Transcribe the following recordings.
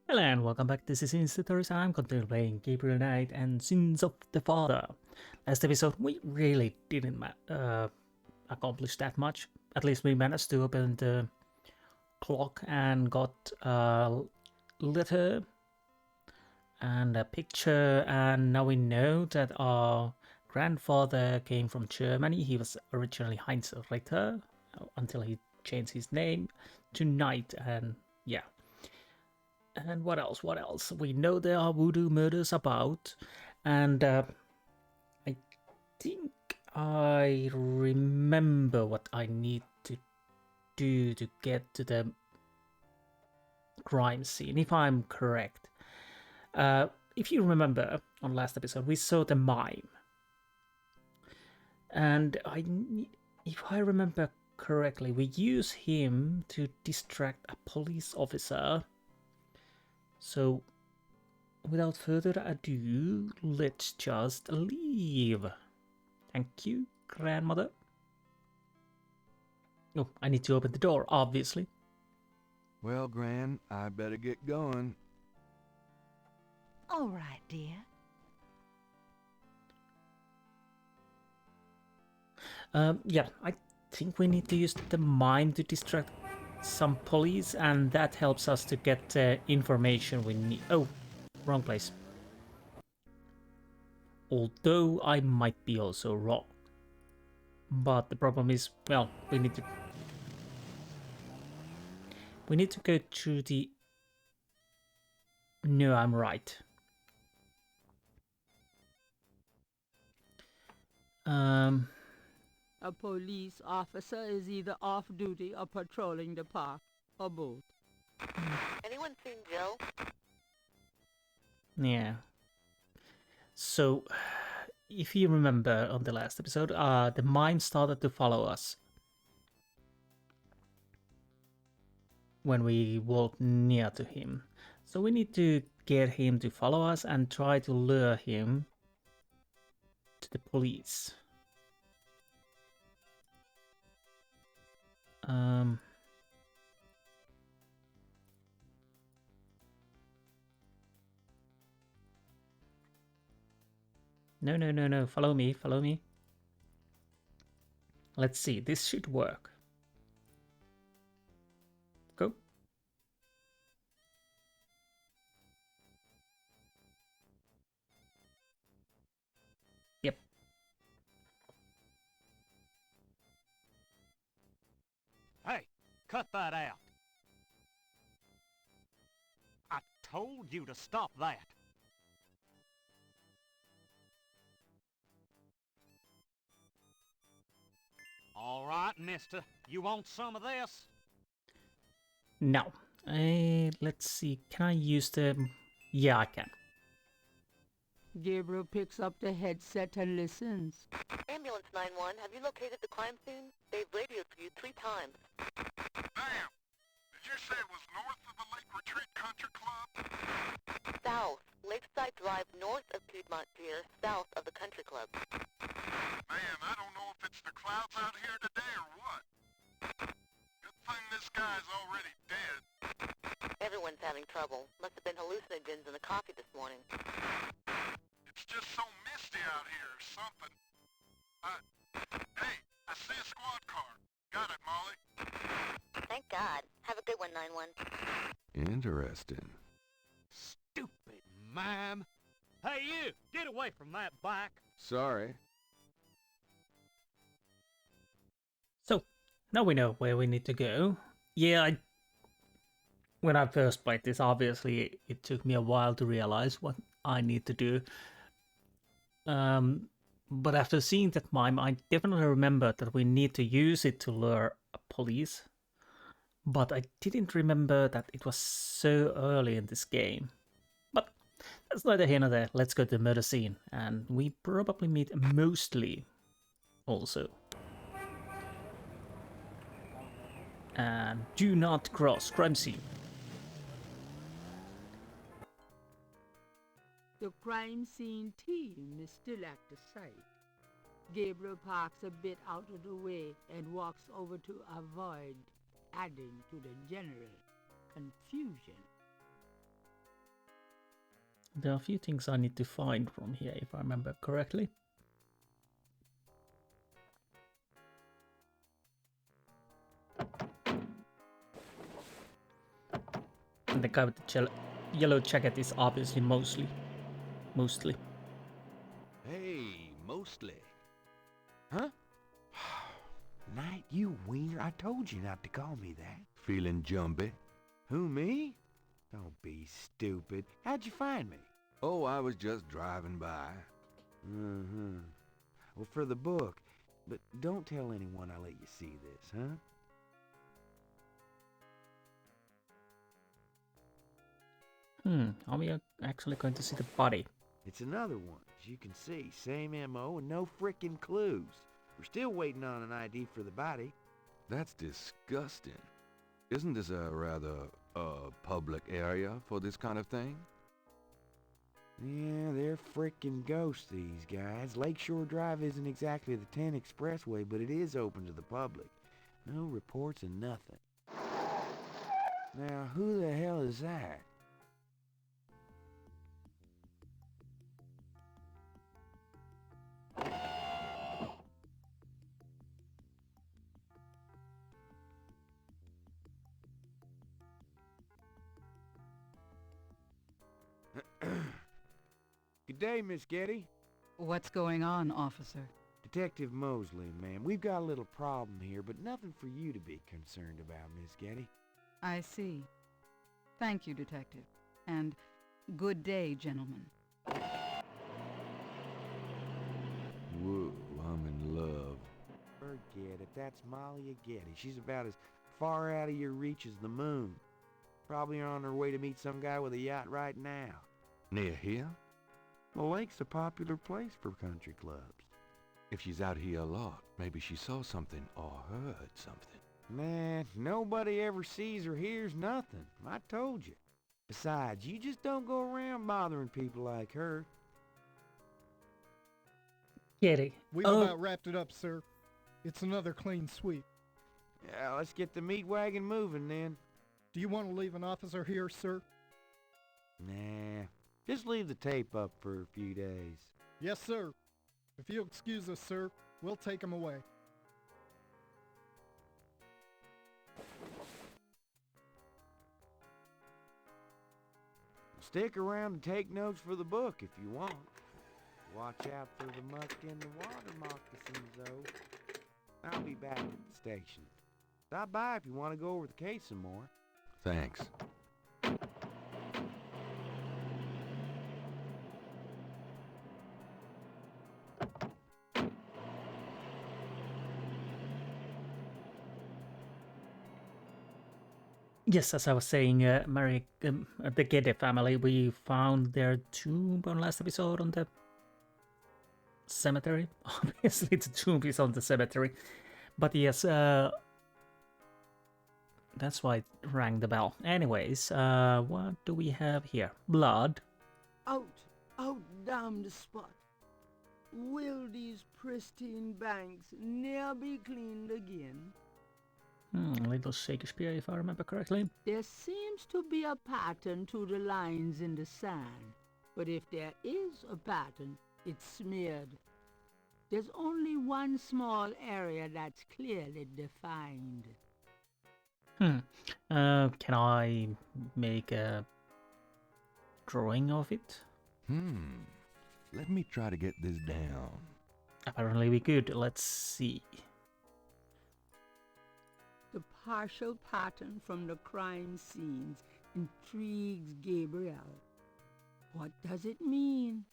Hello and welcome back. This is Insti, and I'm continuing playing Gabriel Knight and Sins of the Father. Last episode, we really didn't accomplish that much. At least we managed to open the clock and got a letter and a picture, and now we know that our grandfather came from Germany. He was originally Heinz Ritter until he changed his name to Knight, and yeah. And what else? What else? We know there are voodoo murders about, and I think I remember what I need to do to get to the crime scene, if I'm correct. If you remember on last episode, we saw the mime, and if I remember correctly, we use him to distract a police officer. So without further ado, let's just leave. Thank you, grandmother. Oh, I need to open the door, obviously. Well, Gran, I better get going. All right, dear. Yeah, I think we need to use the mime to distract some police, and that helps us to get the information we need. Oh, wrong place. Although I might be also wrong. But the problem is, well, we need to go through the... No, I'm right. A police officer is either off duty or patrolling the park, or both. Anyone seen Joe? Yeah. So, if you remember on the last episode, the mime started to follow us when we walked near to him. So we need to get him to follow us and try to lure him to the police. No. Follow me. Let's see. This should work. Go. Yep. Hey, cut that out. I told you to stop that. All right, mister. You want some of this? Now, let's see. Can I use the... Yeah, I can. Gabriel picks up the headset and listens. Ambulance 911, have you located the crime scene? They've radioed for you 3 times. Ma'am, did you say it was north of the Lake Retreat Country Club? South. Lakeside Drive north of Piedmont Pier, south of the country club. Man, I don't know if it's the clouds out here today or what. Good thing this guy's already dead. Everyone's having trouble. Must have been hallucinogens in the coffee this morning. It's just so misty out here or something. Hey, I see a squad car. Got it, Molly. Thank God. Have a good one, 911. Interesting. Stupid mime. Hey, you! Get away from that bike. Sorry. So, now we know where we need to go. Yeah, when I first played this, obviously, it took me a while to realize what I need to do. But after seeing that mime, I definitely remember that we need to use it to lure police. But I didn't remember that it was so early in this game. But that's neither here nor there. Let's go to the murder scene. And we probably meet Mosely also. And do not cross crime scene. The crime scene team is still at the site. Gabriel parks a bit out of the way and walks over to avoid adding to the general confusion. There are a few things I need to find from here, if I remember correctly. And the guy with the yellow jacket is obviously Mosely. Hey, Mostly. Huh? Knight, you wiener, I told you not to call me that. Feeling jumpy? Who, me? Don't be stupid. How'd you find me? Oh, I was just driving by. Mm-hmm. Well, for the book. But don't tell anyone I let you see this, huh? Are we actually going to see the body? It's another one, as you can see. Same M.O. and no frickin' clues. We're still waiting on an ID for the body. That's disgusting. Isn't this a rather, public area for this kind of thing? Yeah, they're frickin' ghosts, these guys. Lakeshore Drive isn't exactly the 10 expressway, but it is open to the public. No reports and nothing. Now, who the hell is that? Good day, Miss Getty. What's going on, officer? Detective Mosely, ma'am. We've got a little problem here, but nothing for you to be concerned about, Miss Getty. I see. Thank you, detective. And good day, gentlemen. Whoa, I'm in love. Forget it. That's Malia Getty. She's about as far out of your reach as the moon. Probably on her way to meet some guy with a yacht right now. Near here? The lake's a popular place for country clubs. If she's out here a lot, maybe she saw something or heard something. Man, nobody ever sees or hears nothing. I told you. Besides, you just don't go around bothering people like her. Kitty. We've Oh, about wrapped it up, sir. It's another clean sweep. Yeah, let's get the meat wagon moving then. Do you want to leave an officer here, sir? Nah, just leave the tape up for a few days. Yes, sir. If you'll excuse us, sir, we'll take him away. Stick around and take notes for the book if you want. Watch out for the muck in the water moccasins, though. I'll be back at the station. Stop by if you want to go over the case some more. Thanks. yes, as I was saying, the Getty family, we found their tomb on last episode on the cemetery. Obviously, the tomb is on the cemetery. But yes, that's why it rang the bell. Anyways, what do we have here? Blood. Out damn the spot. Will these pristine banks ne'er be cleaned again? A little Shakespeare, if I remember correctly. There seems to be a pattern to the lines in the sand, but if there is a pattern, it's smeared. There's only one small area that's clearly defined. Can I make a drawing of it? Let me try to get this down. Apparently we could. Let's see. The partial pattern from the crime scenes intrigues Gabriel. What does it mean?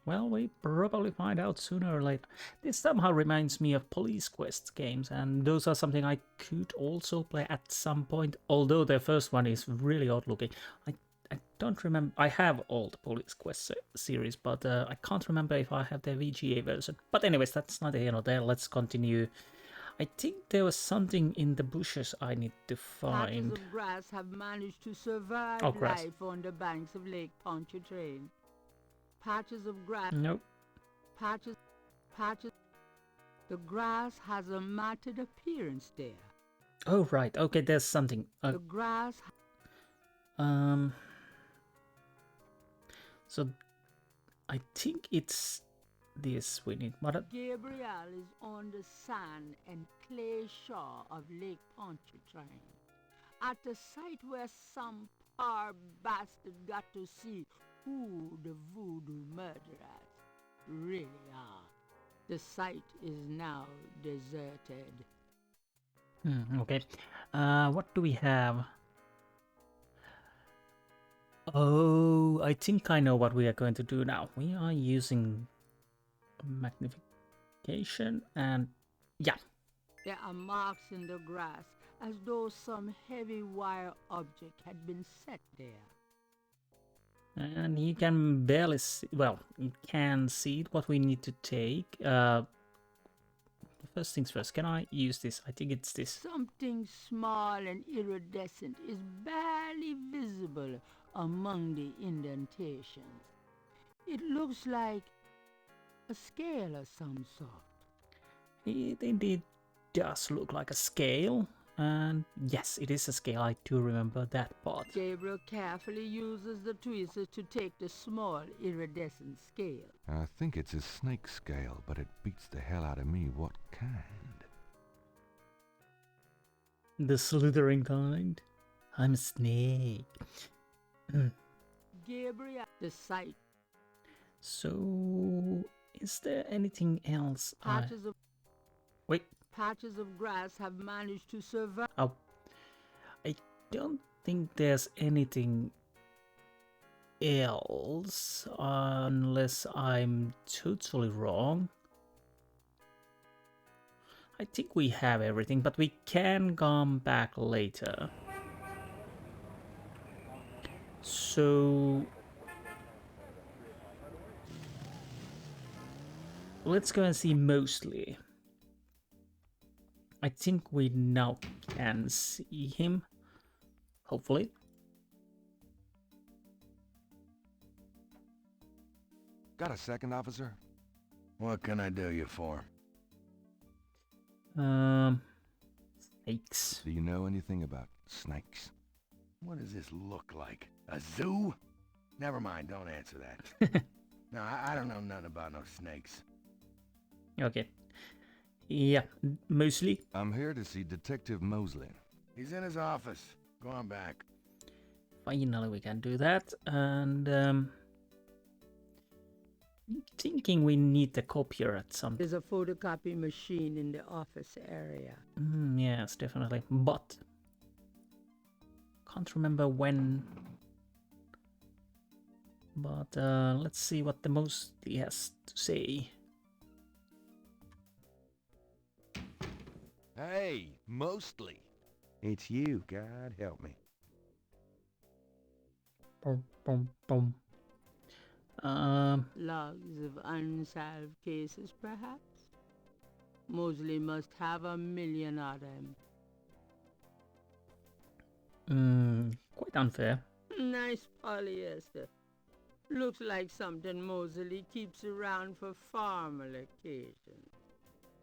Well, we probably find out sooner or later. This somehow reminds me of Police Quest games, and those are something I could also play at some point, although the first one is really odd looking. I don't remember. I have all the Police Quest series, but I can't remember if I have the VGA version. But anyways, that's neither here nor there. Let's continue. I think there was something in the bushes I need to find. Patches of grass have managed to survive grass. life on the banks of Lake Pontchartrain. Patches of grass. Nope. Patches. The grass has a matted appearance there. Oh, right. Okay, there's something. The grass. Um. So I think it's this we need. What? Gabriel is on the sand and clay shore of Lake Pontchartrain, at the site where some poor bastard got to see who the Voodoo Murderers really are. The site is now deserted. Okay. What do we have? Oh, I think I know what we are going to do now. We are using magnification and yeah. There are marks in the grass as though some heavy wire object had been set there. And you can barely see, well, you can see what we need to take. First things first, can I use this? I think it's this. Something small and iridescent is barely visible among the indentations. It looks like a scale of some sort. It indeed does look like a scale. And yes, it is a scale. I do remember that part. Gabriel carefully uses the tweezers to take the small iridescent scale. I think it's a snake scale, but it beats the hell out of me what kind. The slithering kind. I'm a snake. Gabriel, the site. So, is there anything else? Patches of grass have managed to survive. Oh, I don't think there's anything else, unless I'm totally wrong. I think we have everything, but we can come back later. So let's go and see Mosely. I think we now can see him, hopefully. Got a second, officer? What can I do you for? Snakes. Do you know anything about snakes? What does this look like? A zoo? Never mind, don't answer that. No, I don't know nothing about no snakes. Okay. Yeah, Mosely. I'm here to see Detective Mosely. He's in his office. Go on back. Finally, we can do that. And thinking we need the copier at some. There's a photocopy machine in the office area. Yes, definitely. But can't remember when. But let's see what the Mosely has to say. Hey, Mosely. It's you, God help me. Boom, boom, boom. Logs of unsolved cases, perhaps? Mosely must have 1 million of them. Quite unfair. Nice polyester. Looks like something Mosely keeps around for formal occasions.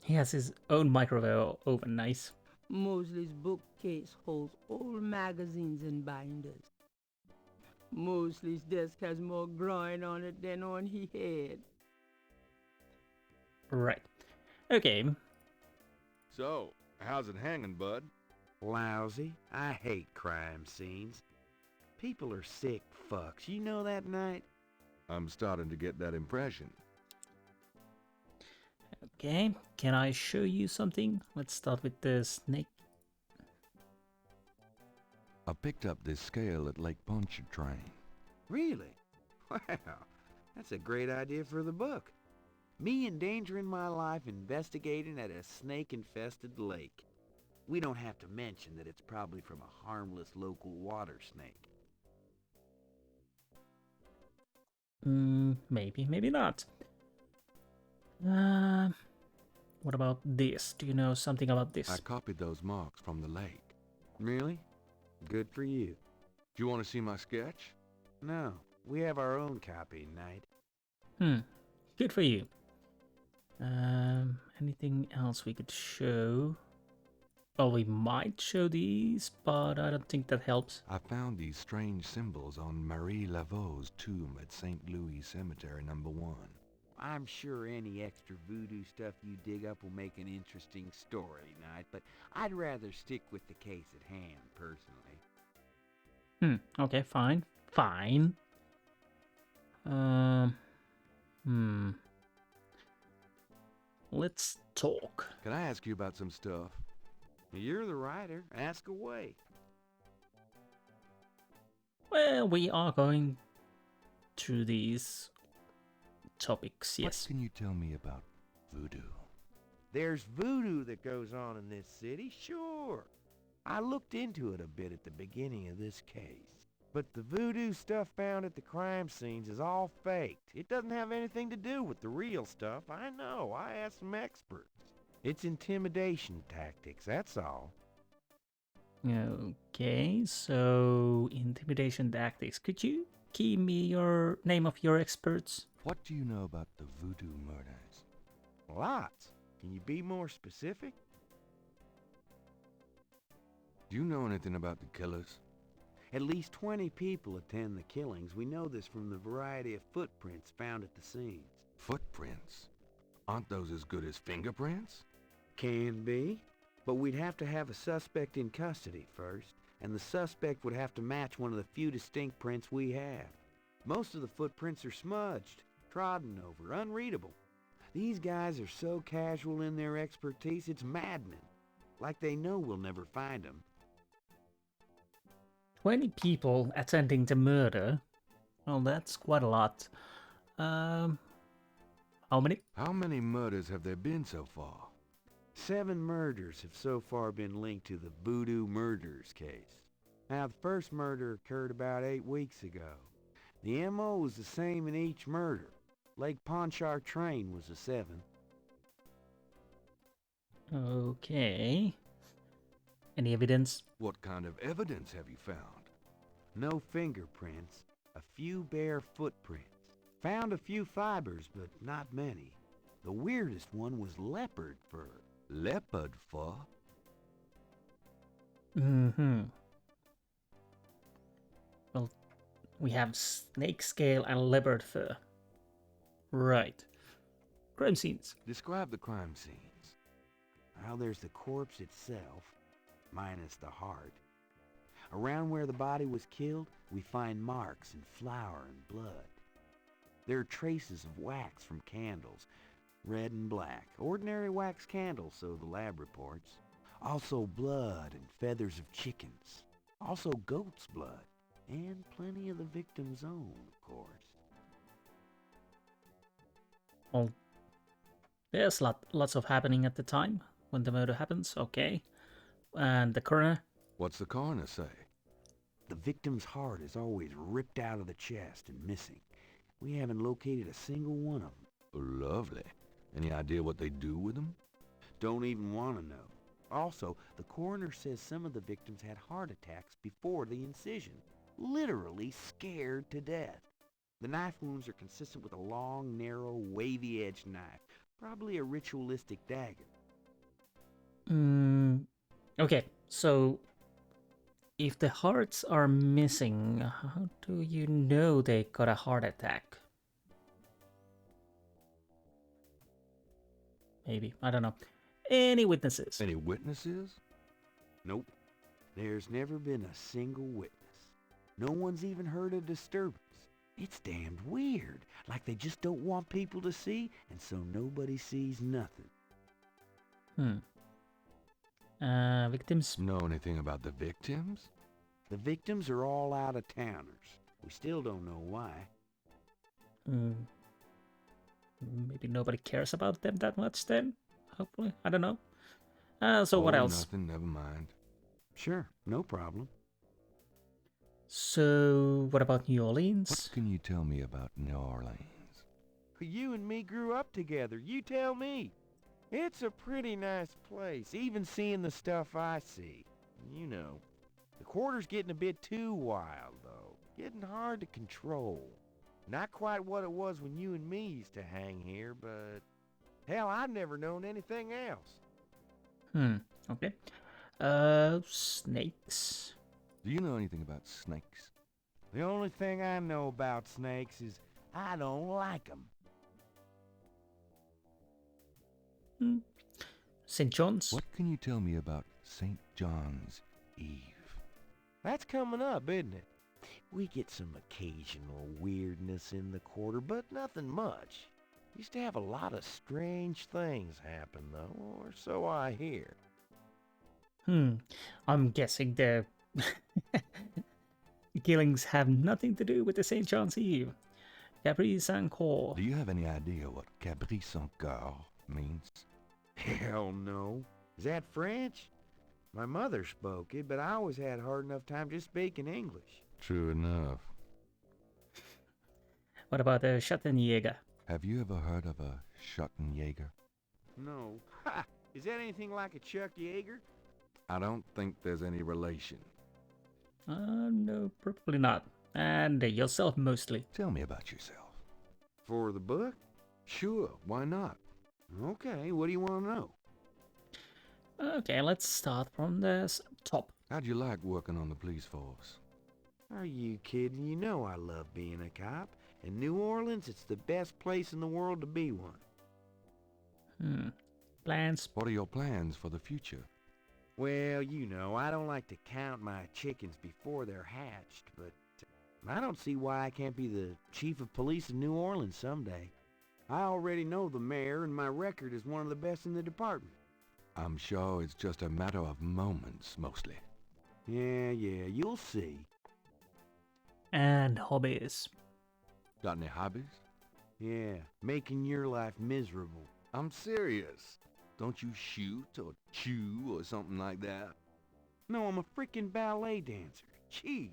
He has his own microwave oven, nice. Mosely's bookcase holds old magazines and binders. Mosely's desk has more groin on it than on his head. Right. Okay. So, how's it hanging, bud? Lousy. I hate crime scenes. People are sick fucks. You know that, Knight? I'm starting to get that impression. Okay. Can I show you something? Let's start with the snake. I picked up this scale at Lake Pontchartrain. Really? Wow. That's a great idea for the book. Me endangering my life investigating at a snake-infested lake. We don't have to mention that it's probably from a harmless local water snake. Maybe, maybe not. What about this? Do you know something about this? I copied those marks from the lake. Really? Good for you. Do you want to see my sketch? No, we have our own copy, Knight. Good for you. Anything else we could show? Well, we might show these, but I don't think that helps. I found these strange symbols on Marie Laveau's tomb at St. Louis Cemetery number 1. I'm sure any extra voodoo stuff you dig up will make an interesting story, Knight, but I'd rather stick with the case at hand, personally. Okay, fine. Fine. Let's talk. Can I ask you about some stuff? You're the writer. Ask away. Well, we are going through these topics, yes. What can you tell me about voodoo? There's voodoo that goes on in this city, sure. I looked into it a bit at the beginning of this case. But the voodoo stuff found at the crime scenes is all faked. It doesn't have anything to do with the real stuff. I know. I asked some experts. It's intimidation tactics, that's all. Okay, so intimidation tactics. Could you give me your name of your experts? What do you know about the Voodoo Murders? Lots. Can you be more specific? Do you know anything about the killers? At least 20 people attend the killings. We know this from the variety of footprints found at the scenes. Footprints? Aren't those as good as fingerprints? Can be. But we'd have to have a suspect in custody first, and the suspect would have to match one of the few distinct prints we have. Most of the footprints are smudged, trodden over, unreadable. These guys are so casual in their expertise, it's maddening. Like they know we'll never find them. 20 people attending the murder? Well, that's quite a lot. How many? How many murders have there been so far? 7 murders have so far been linked to the Voodoo Murders case. Now, the first murder occurred about 8 weeks ago. The M.O. was the same in each murder. Lake Pontchartrain was the 7th. Okay. Any evidence? What kind of evidence have you found? No fingerprints, a few bare footprints. Found a few fibers, but not many. The weirdest one was leopard fur. Leopard fur? Well, we have snake scale and leopard fur. Right. Crime scenes. Describe the crime scenes. Well, there's the corpse itself, minus the heart. Around where the body was killed, we find marks and flour and blood. There are traces of wax from candles, red and black. Ordinary wax candles, so the lab reports. Also blood and feathers of chickens. Also goat's blood. And plenty of the victim's own, of course. Well, there's lots of happening at the time when the murder happens, okay. And the coroner? What's the coroner say? The victim's heart is always ripped out of the chest and missing. We haven't located a single one of them. Lovely. Any idea what they do with them? Don't even want to know. Also, the coroner says some of the victims had heart attacks before the incision. Literally scared to death. The knife wounds are consistent with a long, narrow, wavy-edged knife. Probably a ritualistic dagger. Okay, so if the hearts are missing, how do you know they got a heart attack? Maybe, I don't know. Any witnesses? Any witnesses? Nope. There's never been a single witness. No one's even heard a disturbance. It's damned weird. Like they just don't want people to see, and so nobody sees nothing. Victims? Know anything about the victims? The victims are all out-of-towners. We still don't know why. Maybe nobody cares about them that much then? Hopefully, I don't know. So what else? Nothing, never mind. Sure, no problem. So, what about New Orleans? What can you tell me about New Orleans? You and me grew up together. You tell me. It's a pretty nice place, even seeing the stuff I see. You know, the quarter's getting a bit too wild, though. Getting hard to control. Not quite what it was when you and me used to hang here, but hell, I've never known anything else. Okay. Snakes. Do you know anything about snakes? The only thing I know about snakes is I don't like 'em. St. John's. What can you tell me about St. John's Eve? That's coming up, isn't it? We get some occasional weirdness in the quarter, but nothing much. Used to have a lot of strange things happen, though, or so I hear. I'm guessing the killings have nothing to do with the St. John's Eve. Caprice encore. Do you have any idea what Caprice encore means? Hell no. Is that French? My mother spoke it, but I always had a hard enough time just speaking English. True enough. What about the Schattenjäger? Have you ever heard of a Schottenjäger? No. Ha! Is that anything like a Chuck Yeager? I don't think there's any relation. No, probably not. And yourself mostly. Tell me about yourself. For the book? Sure, why not? Okay, what do you want to know? Okay, let's start from the top. How'd you like working on the police force? Are you kidding? You know I love being a cop. In New Orleans, it's the best place in the world to be one. Plans? What are your plans for the future? Well, you know, I don't like to count my chickens before they're hatched, but I don't see why I can't be the chief of police in New Orleans someday. I already know the mayor, and my record is one of the best in the department. I'm sure it's just a matter of moments, mostly. Yeah, you'll see. And hobbies. Got any hobbies? Yeah, making your life miserable. I'm serious. Don't you shoot or chew or something like that? No, I'm a freaking ballet dancer. Jeez.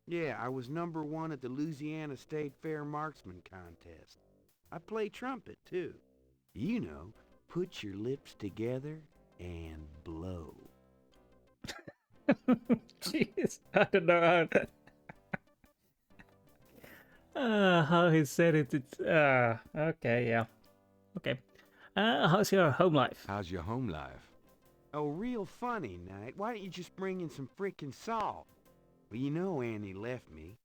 Yeah, I was #1 at the Louisiana State Fair Marksman Contest. I play trumpet, too. You know, put your lips together and blow. Jeez, I don't know how he said it. It's okay, yeah, okay. How's your home life? How's your home life? Oh, real funny, Knight. Why don't you just bring in some freaking salt? Well, you know Annie left me.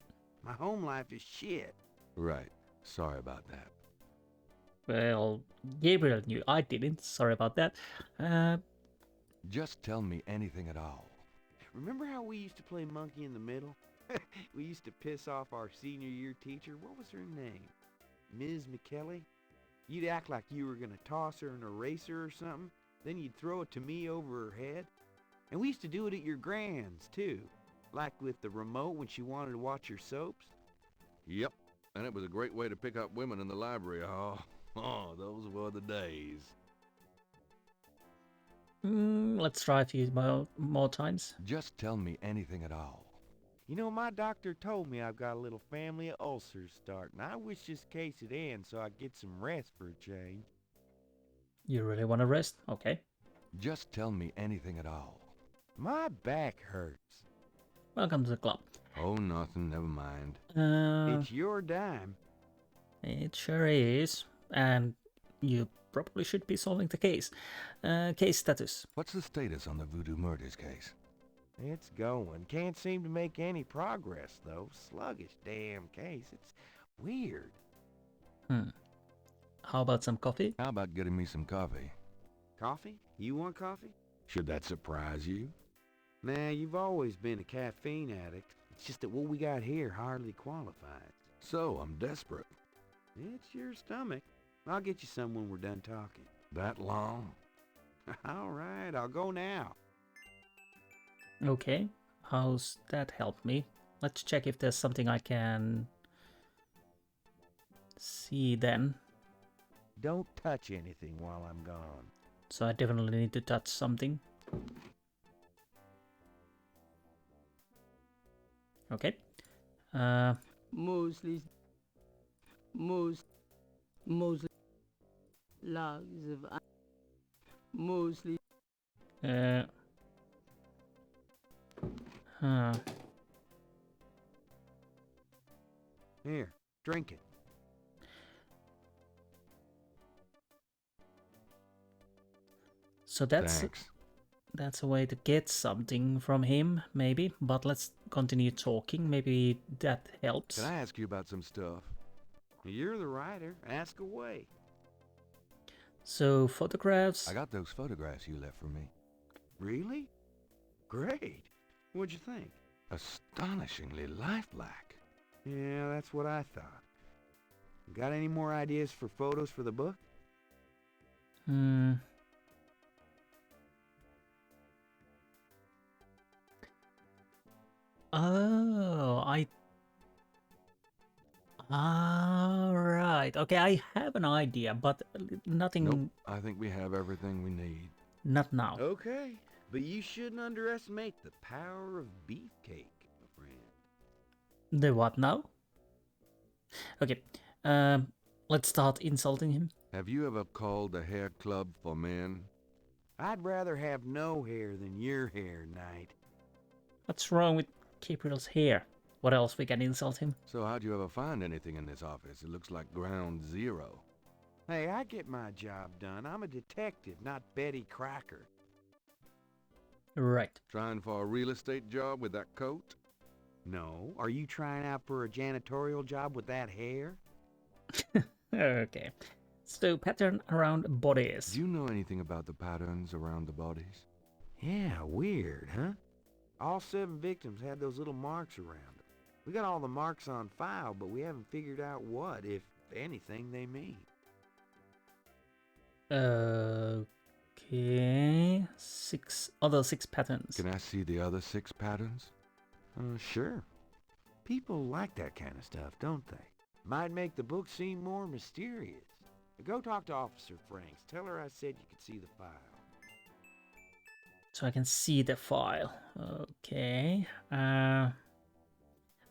My home life is shit. Right. Sorry about that. Well, Gabriel knew. I didn't. Sorry about that. Just tell me anything at all. Remember how we used to play monkey in the middle? We used to piss off our senior year teacher. What was her name? Ms. McKelly? You'd act like you were gonna toss her an eraser or something. Then you'd throw it to me over her head. And we used to do it at your grand's, too. Like with the remote when she wanted to watch her soaps. Yep. And it was a great way to pick up women in the library. Oh, those were the days. Let's try a few more times. Just tell me anything at all. You know, my doctor told me I've got a little family of ulcers starting. I wish this case would end so I get some rest for a change. You really want to rest? Okay. Just tell me anything at all. My back hurts. Welcome to the club. Oh, nothing. Never mind. It's your dime. It sure is. And you probably should be solving the case. Case status. What's the status on the Voodoo Murders case? It's going. Can't seem to make any progress, though. Sluggish damn case. It's weird. How about some coffee? How about getting me some coffee? Coffee? You want coffee? Should that surprise you? Nah, you've always been a caffeine addict. It's just that what we got here hardly qualifies. So, I'm desperate. It's your stomach. I'll get you some when we're done talking. That long? All right, I'll go now. Okay. How's that help me? Let's check if there's something I can see then. Don't touch anything while I'm gone. So I definitely need to touch something. Okay. Mosely logs of Mosely. Here, drink it. So that's Thanks. that's a way to get something from him, maybe. But let's continue talking. Maybe that helps. Can I ask you about some stuff? You're the writer. Ask away. So, photographs. I got those photographs you left for me. Really? Great. What'd you think? Astonishingly lifelike. Yeah, that's what I thought. Got any more ideas for photos for the book? Oh, Alright. Okay, I have an idea, but nothing... Nope, I think we have everything we need. Not now. Okay, but you shouldn't underestimate the power of beefcake, my friend. The what now? Okay, let's start insulting him. Have you ever called the hair club for men? I'd rather have no hair than your hair, Knight. What's wrong with Gabriel's hair? What else we can insult him? So how'd you ever find anything in this office? It looks like ground zero. Hey, I get my job done. I'm a detective, not Betty Crocker. Right. Trying for a real estate job with that coat? No. Are you trying out for a janitorial job with that hair? Okay. So, pattern around bodies. Do you know anything about the patterns around the bodies? Yeah, weird, huh? All 7 victims had those little marks around them. We got all the marks on file, but we haven't figured out what, if anything, they mean. Okay. 6 other 6 patterns. Can I see the other 6 patterns? Sure. People like that kind of stuff, don't they? Might make the book seem more mysterious. Go talk to Officer Franks. Tell her I said you could see the file. So I can see the file. Okay.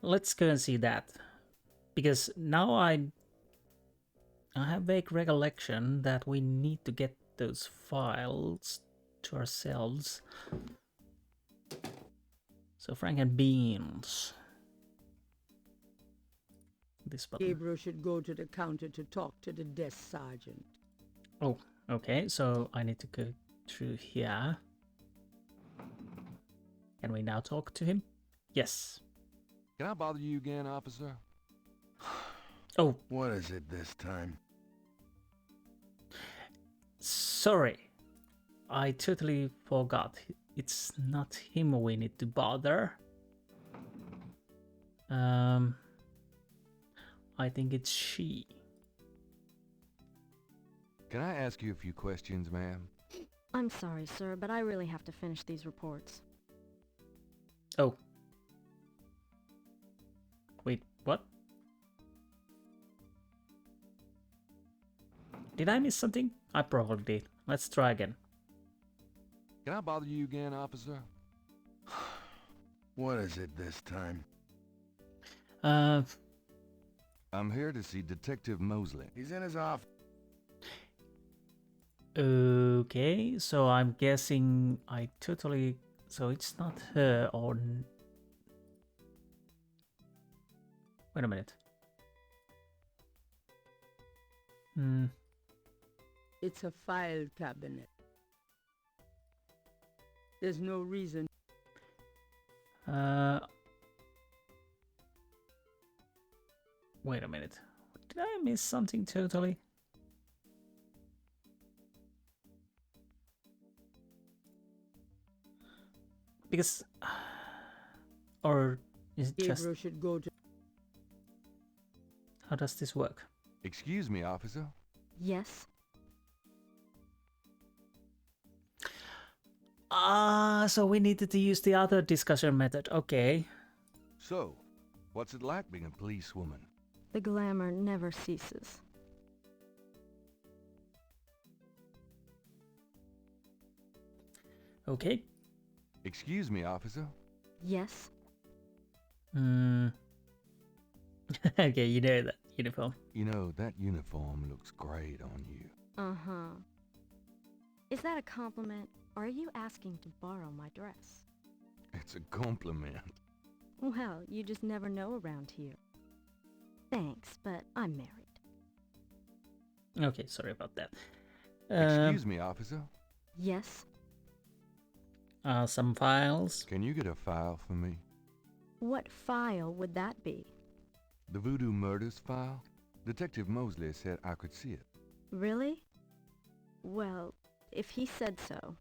Let's go and see that. Because now I have vague recollection that we need to get those files to ourselves. So Frank and Beans. This button. Gabriel should go to the counter to talk to the desk sergeant. Oh, okay. So I need to go through here. Can we now talk to him? Yes. Can I bother you again, officer? Oh. What is it this time? Sorry. I totally forgot. It's not him we need to bother. I think it's she. Can I ask you a few questions, ma'am? I'm sorry, sir, but I really have to finish these reports. Oh. Wait, what? Did I miss something? I probably did. Let's try again. Can I bother you again, officer? What is it this time? I'm here to see Detective Mosely. He's in his office. Okay, so I'm guessing I totally... So it's not her or... Wait a minute. It's a file cabinet. There's no reason. Wait a minute. Did I miss something totally? Because... Or is it just... Gabriel should go to... How does this work? Excuse me, officer. Yes? So we needed to use the other discussion method. Okay. So, what's it like being a policewoman? The glamour never ceases. Okay. Excuse me, officer. Yes? Okay, you know that uniform. You know, that uniform looks great on you. Uh-huh. Is that a compliment, or are you asking to borrow my dress? It's a compliment. Well, you just never know around here. Thanks, but I'm married. Okay, sorry about that. Excuse me, officer. Yes? some files. Can you get a file for me? What file would that be? The Voodoo Murders file? Detective Mosely said I could see it. Really? Well, if he said so.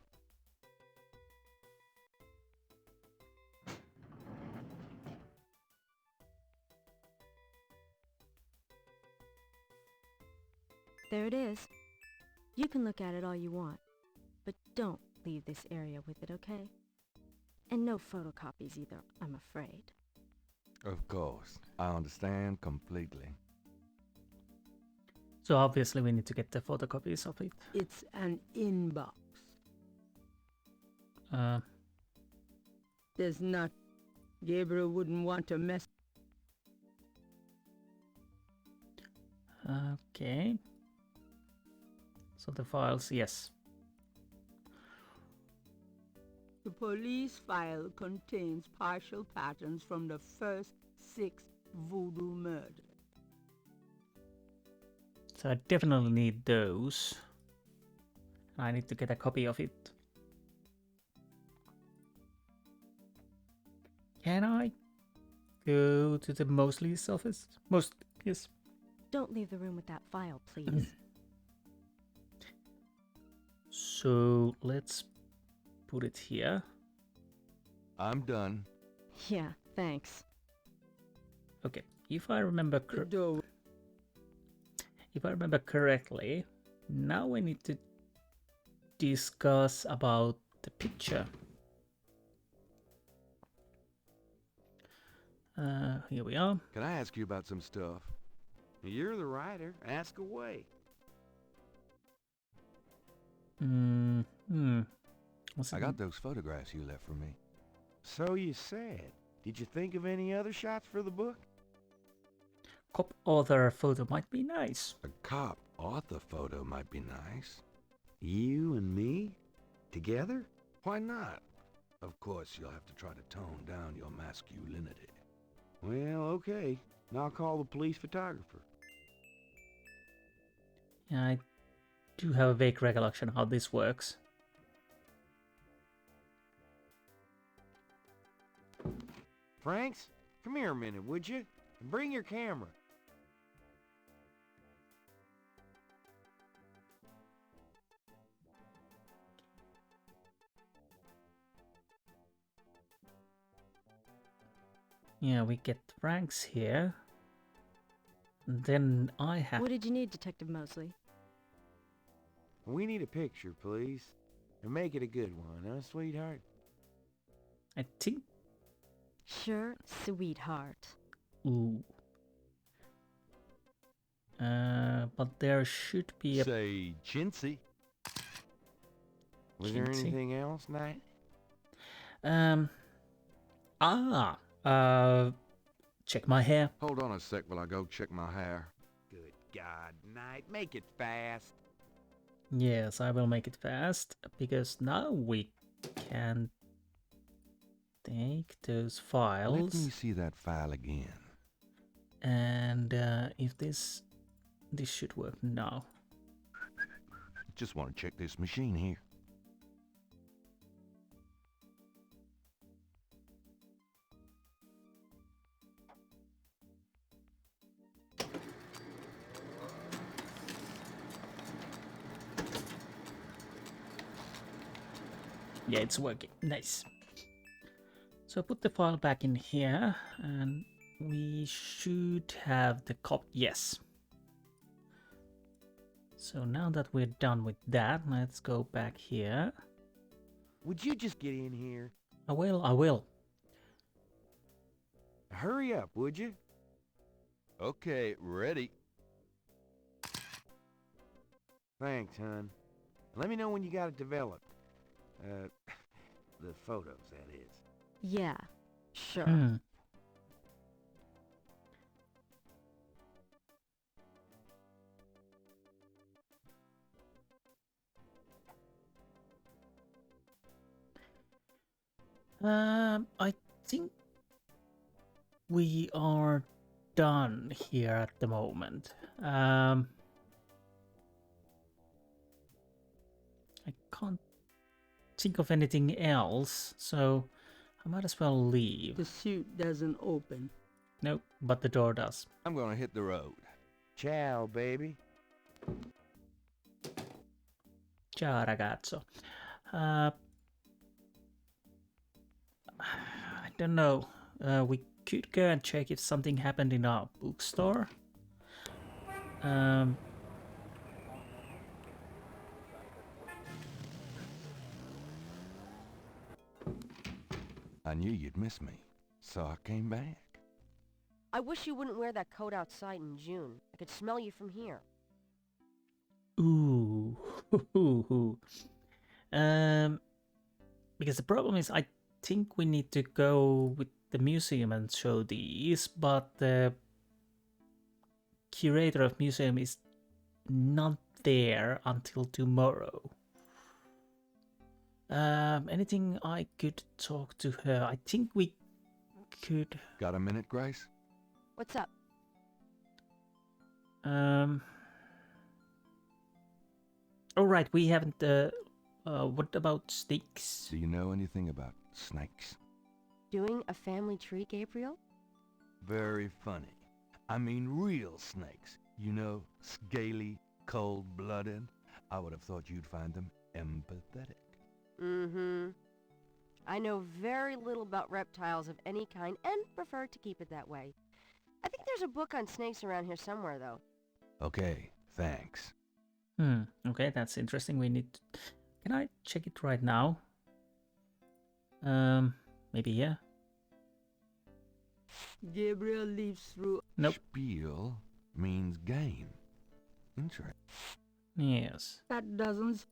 There it is. You can look at it all you want, but don't leave this area with it, okay? And no photocopies either, I'm afraid. Of course. I understand completely. So obviously we need to get the photocopies of it. It's an inbox. There's not... Gabriel wouldn't want to mess... Okay. So the files, yes. The police file contains partial patterns from the first 6 voodoo murders. So I definitely need those. I need to get a copy of it. Can I go to the Mosely's office? Yes. Don't leave the room with that file, please. So let's put it here. I'm done. Yeah, thanks. Okay, if I remember correctly, now we need to discuss about the picture. Here we are. Can I ask you about some stuff? You're the writer. Ask away. I got those photographs you left for me. So you said. Did you think of any other shots for the book? Cop author photo might be nice. A cop author photo might be nice. You and me? Together? Why not? Of course, you'll have to try to tone down your masculinity. Well, okay. I'll call the police photographer. Yeah, I do have a vague recollection how this works. Franks, come here a minute, would you? And bring your camera. Yeah, we get Franks here. And then I have... What did you need, Detective Mosely? We need a picture, please. And make it a good one, huh, sweetheart? I think... Sure, sweetheart. Ooh. But there should be a... Say, chintzy. Was there anything else, Knight? Check my hair. Hold on a sec while I go check my hair. Good God, Knight, make it fast. Yes, I will make it fast, because now we can take those files. Let me see that file again. And if this should work now. Just want to check this machine here. Yeah, it's working. Nice. So put the file back in here, and we should have the copy. Yes. So now that we're done with that, let's go back here. Would you just get in here? I will. Hurry up, would you? Okay, ready. Thanks, hon. Let me know when you got it developed. The photos, that is. Yeah, sure. I think we are done here at the moment. I can't think of anything else, so I might as well leave. The suit doesn't open. Nope, but the door does. I'm gonna hit the road. Ciao, baby. Ciao ragazzo. I don't know. We could go and check if something happened in our bookstore. I knew you'd miss me, so I came back. I wish you wouldn't wear that coat outside in June. I could smell you from here. Ooh. Because the problem is I think we need to go with the museum and show these, but the curator of museum is not there until tomorrow. Anything I could talk to her? I think we could. Got a minute, Grace? What's up? All right, we haven't. What about snakes? Do you know anything about snakes? Doing a family tree, Gabriel? Very funny. I mean real snakes. You know, scaly, cold-blooded. I would have thought you'd find them empathetic. Mm-hmm. I know very little about reptiles of any kind and prefer to keep it that way. I think there's a book on snakes around here somewhere, though. Okay, thanks. Okay, that's interesting. We need... Can I check it right now? Maybe yeah. Gabriel leaves through. Nope. Spiel means game. Interesting. Yes. That doesn't.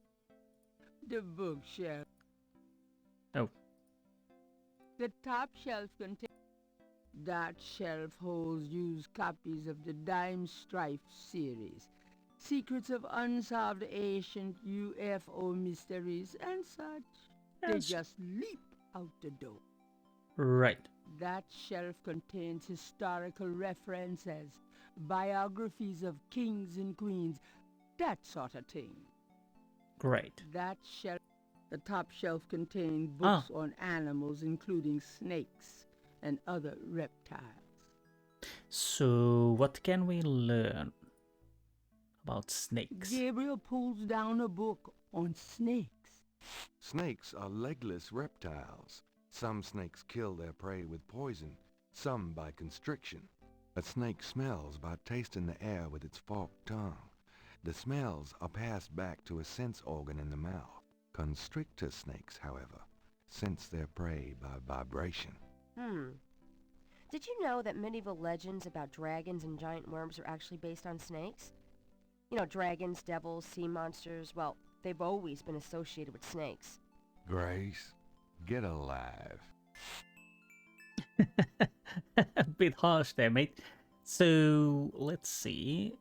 The bookshelf. Oh. The top shelf contains. That shelf holds used copies of the Dime Strife series. Secrets of unsolved ancient UFO mysteries and such. They Yes. just leap out the door. Right. That shelf contains historical references, biographies of kings and queens, that sort of thing. Great. That shelf, the top shelf contains books on animals, including snakes and other reptiles. So, what can we learn about snakes? Gabriel pulls down a book on snakes. Snakes are legless reptiles. Some snakes kill their prey with poison, some by constriction. A snake smells by tasting the air with its forked tongue. The smells are passed back to a sense organ in the mouth. Constrictor snakes, however, sense their prey by vibration. Did you know that medieval legends about dragons and giant worms are actually based on snakes? You know, dragons, devils, sea monsters, well, they've always been associated with snakes. Grace, get alive. A bit harsh there, mate. So, let's see.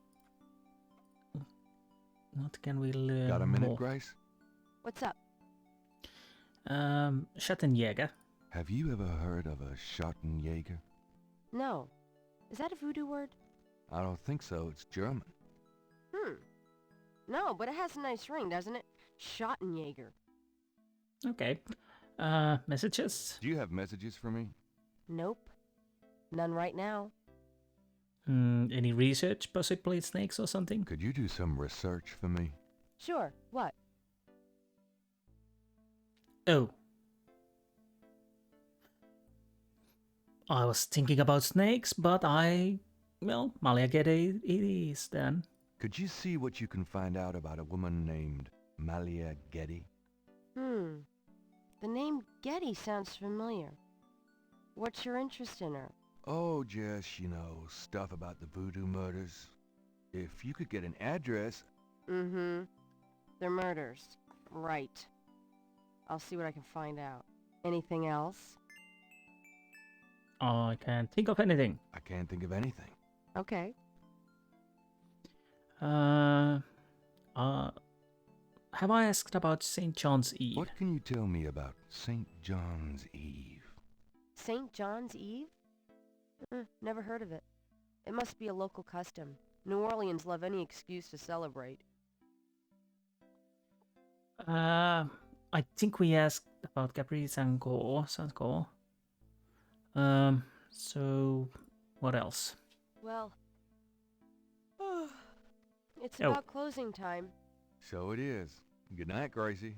What can we learn Got a minute, more? Grace? What's up? Schattenjäger. Have you ever heard of a Schottenjäger? No. Is that a voodoo word? I don't think so. It's German. No, but it has a nice ring, doesn't it? Schottenjäger. Okay. Messages? Do you have messages for me? Nope. None right now. Any research, possibly snakes or something? Could you do some research for me? Sure. What? Oh. I was thinking about snakes, but well, Malia Getty it is then. Could you see what you can find out about a woman named Malia Getty? The name Getty sounds familiar. What's your interest in her? Oh, just, you know, stuff about the Voodoo Murders. If you could get an address... They're murders. Right. I'll see what I can find out. Anything else? I can't think of anything. I can't think of anything. Okay. Have I asked about St. John's Eve? What can you tell me about St. John's Eve? St. John's Eve? Never heard of it. It must be a local custom. New Orleans love any excuse to celebrate. I think we asked about Caprice and Gore. So what else? Well, it's Oh. about closing time. So it is. Good night, Gracie.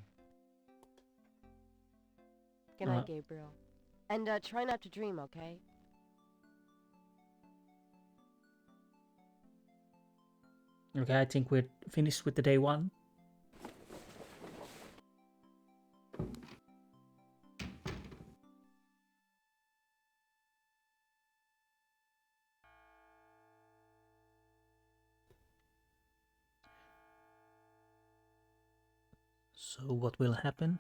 Good night, Gabriel. And try not to dream, okay? Okay, I think we're finished with the day one. So what will happen?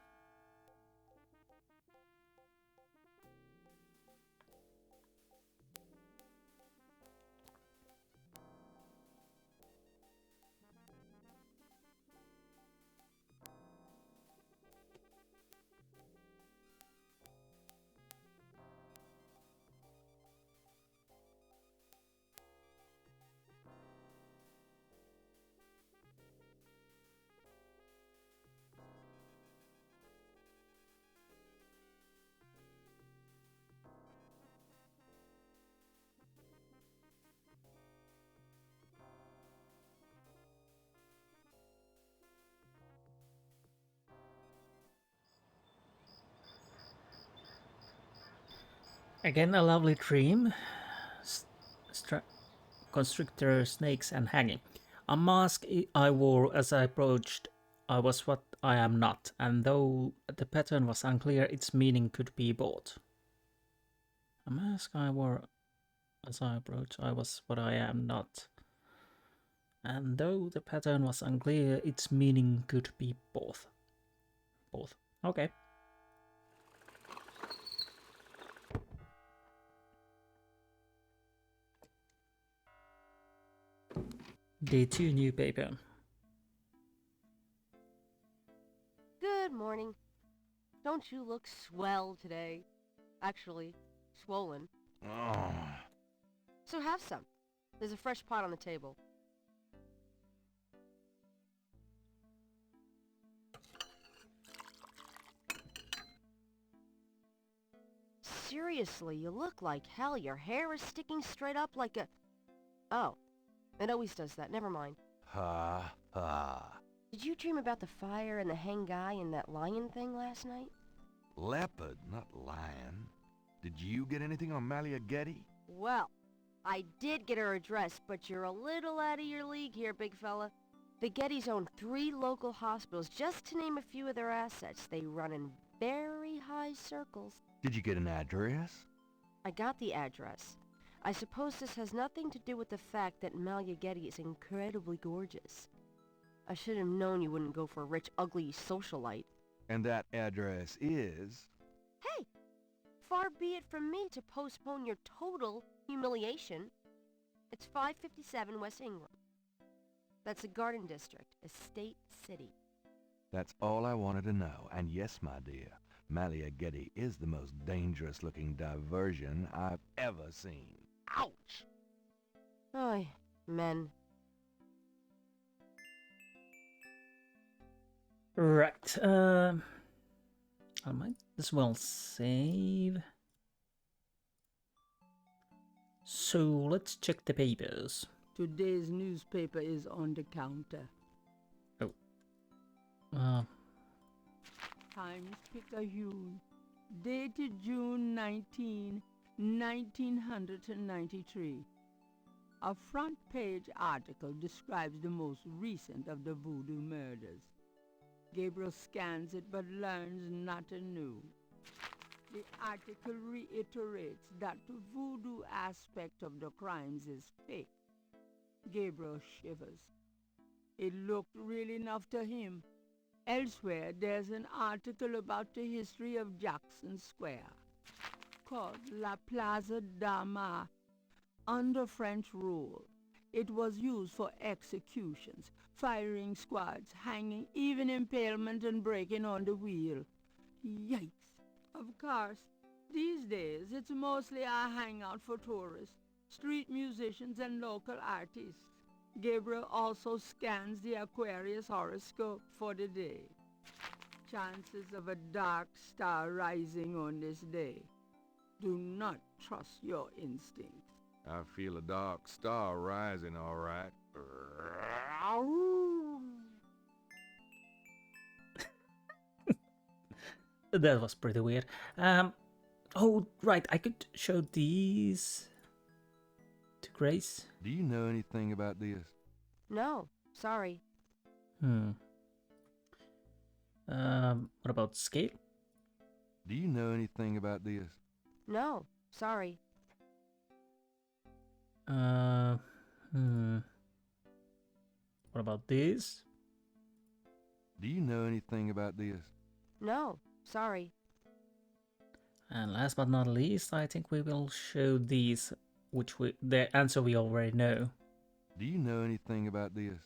Again, a lovely dream. Constrictor, snakes, and hanging. A mask I wore as I approached, I was what I am not, and though the pattern was unclear, its meaning could be both. A mask I wore as I approached, I was what I am not. And though the pattern was unclear, its meaning could be both. Both. Okay. Day 2 new paper. Good morning. Don't you look swell today? Actually, swollen. Oh. So have some. There's a fresh pot on the table. Seriously, you look like hell. Your hair is sticking straight up like a... Oh, it always does that. Never mind. Ha ha. Did you dream about the fire and the hang guy and that lion thing last night? Leopard, not lion. Did you get anything on Malia Getty? Well, I did get her address, but you're a little out of your league here, big fella. The Gettys own 3 local hospitals, just to name a few of their assets. They run in very high circles. Did you get an address? I got the address. I suppose this has nothing to do with the fact that Malia Getty is incredibly gorgeous. I should have known you wouldn't go for a rich, ugly socialite. And that address is... Hey! Far be it from me to postpone your total humiliation. It's 557 West Ingram. That's a garden district, a state city. That's all I wanted to know. And yes, my dear, Malia Getty is the most dangerous-looking diversion I've ever seen. Ouch! Oy, men. Right. I might as well save. So let's check the papers. Today's newspaper is on the counter. Oh. Times-Picayune, dated June 19, 1993. A front-page article describes the most recent of the Voodoo Murders. Gabriel scans it but learns nothing new. The article reiterates that the voodoo aspect of the crimes is fake. Gabriel shivers. It looked real enough to him. Elsewhere, there's an article about the history of Jackson Square, called La Plaza d'Armas. Under French rule, it was used for executions, firing squads, hanging, even impalement and breaking on the wheel. Yikes! Of course, these days it's mostly a hangout for tourists, street musicians and local artists. Gabriel also scans the Aquarius horoscope for the day. chances of a dark star rising on this day. Do not trust your instincts. I feel a dark star rising, all right. That was pretty weird. Oh, right, I could show these to Grace. Do you know anything about this? No, sorry. What about scale? Do you know anything about this? No, sorry. What about this? Do you know anything about this? No, sorry. And last but not least, I think we will show these, which the answer we already know. Do you know anything about this?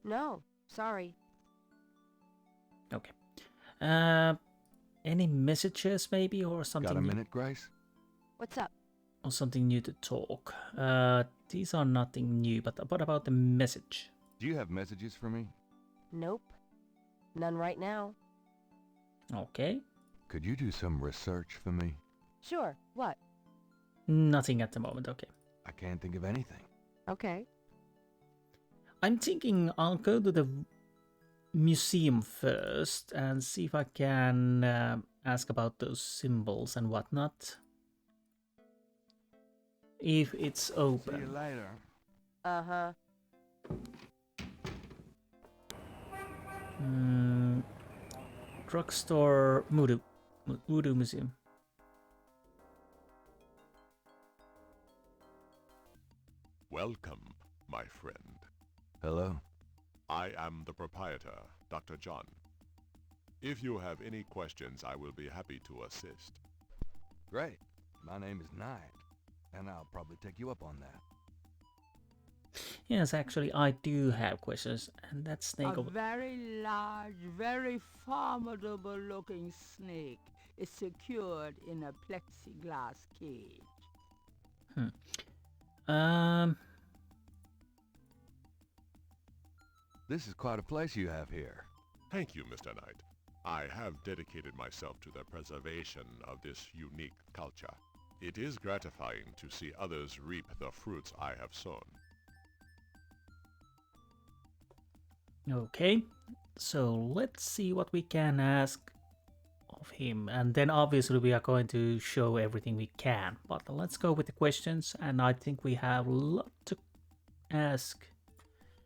No, sorry. Okay. Any messages maybe, or something? Got a minute, Grace? What's up? Or something new to talk. These are nothing new, but what about the message? Do you have messages for me? Nope. None right now. Okay. Could you do some research for me? Sure, what? Nothing at the moment, okay. I can't think of anything. Okay. I'm thinking I'll go to the museum first and see if I can ask about those symbols and whatnot. If it's open. See you later. Uh-huh. Drugstore Voodoo Museum. Welcome, my friend. Hello. I am the proprietor, Dr. John. If you have any questions, I will be happy to assist. Great. My name is Knight, and I'll probably take you up on that. Yes, actually, I do have questions, and that snake A over... very large, very formidable-looking snake is secured in a plexiglass cage. This is quite a place you have here. Thank you, Mr. Knight. I have dedicated myself to the preservation of this unique culture. It is gratifying to see others reap the fruits I have sown. Okay, so let's see what we can ask of him, and then obviously we are going to show everything we can, but let's go with the questions, and I think we have a lot to ask.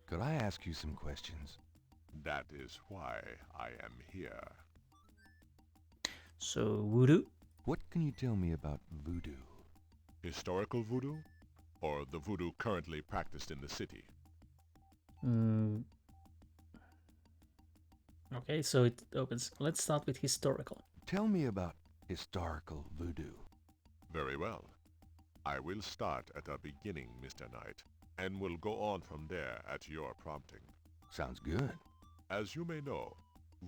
Could I ask you some questions? That is why I am here. So, voodoo? What can you tell me about voodoo? Historical voodoo? Or the voodoo currently practiced in the city? Okay, so it opens. Let's start with historical. Tell me about historical voodoo. Very well. I will start at the beginning, Mr. Knight, and will go on from there at your prompting. Sounds good. As you may know,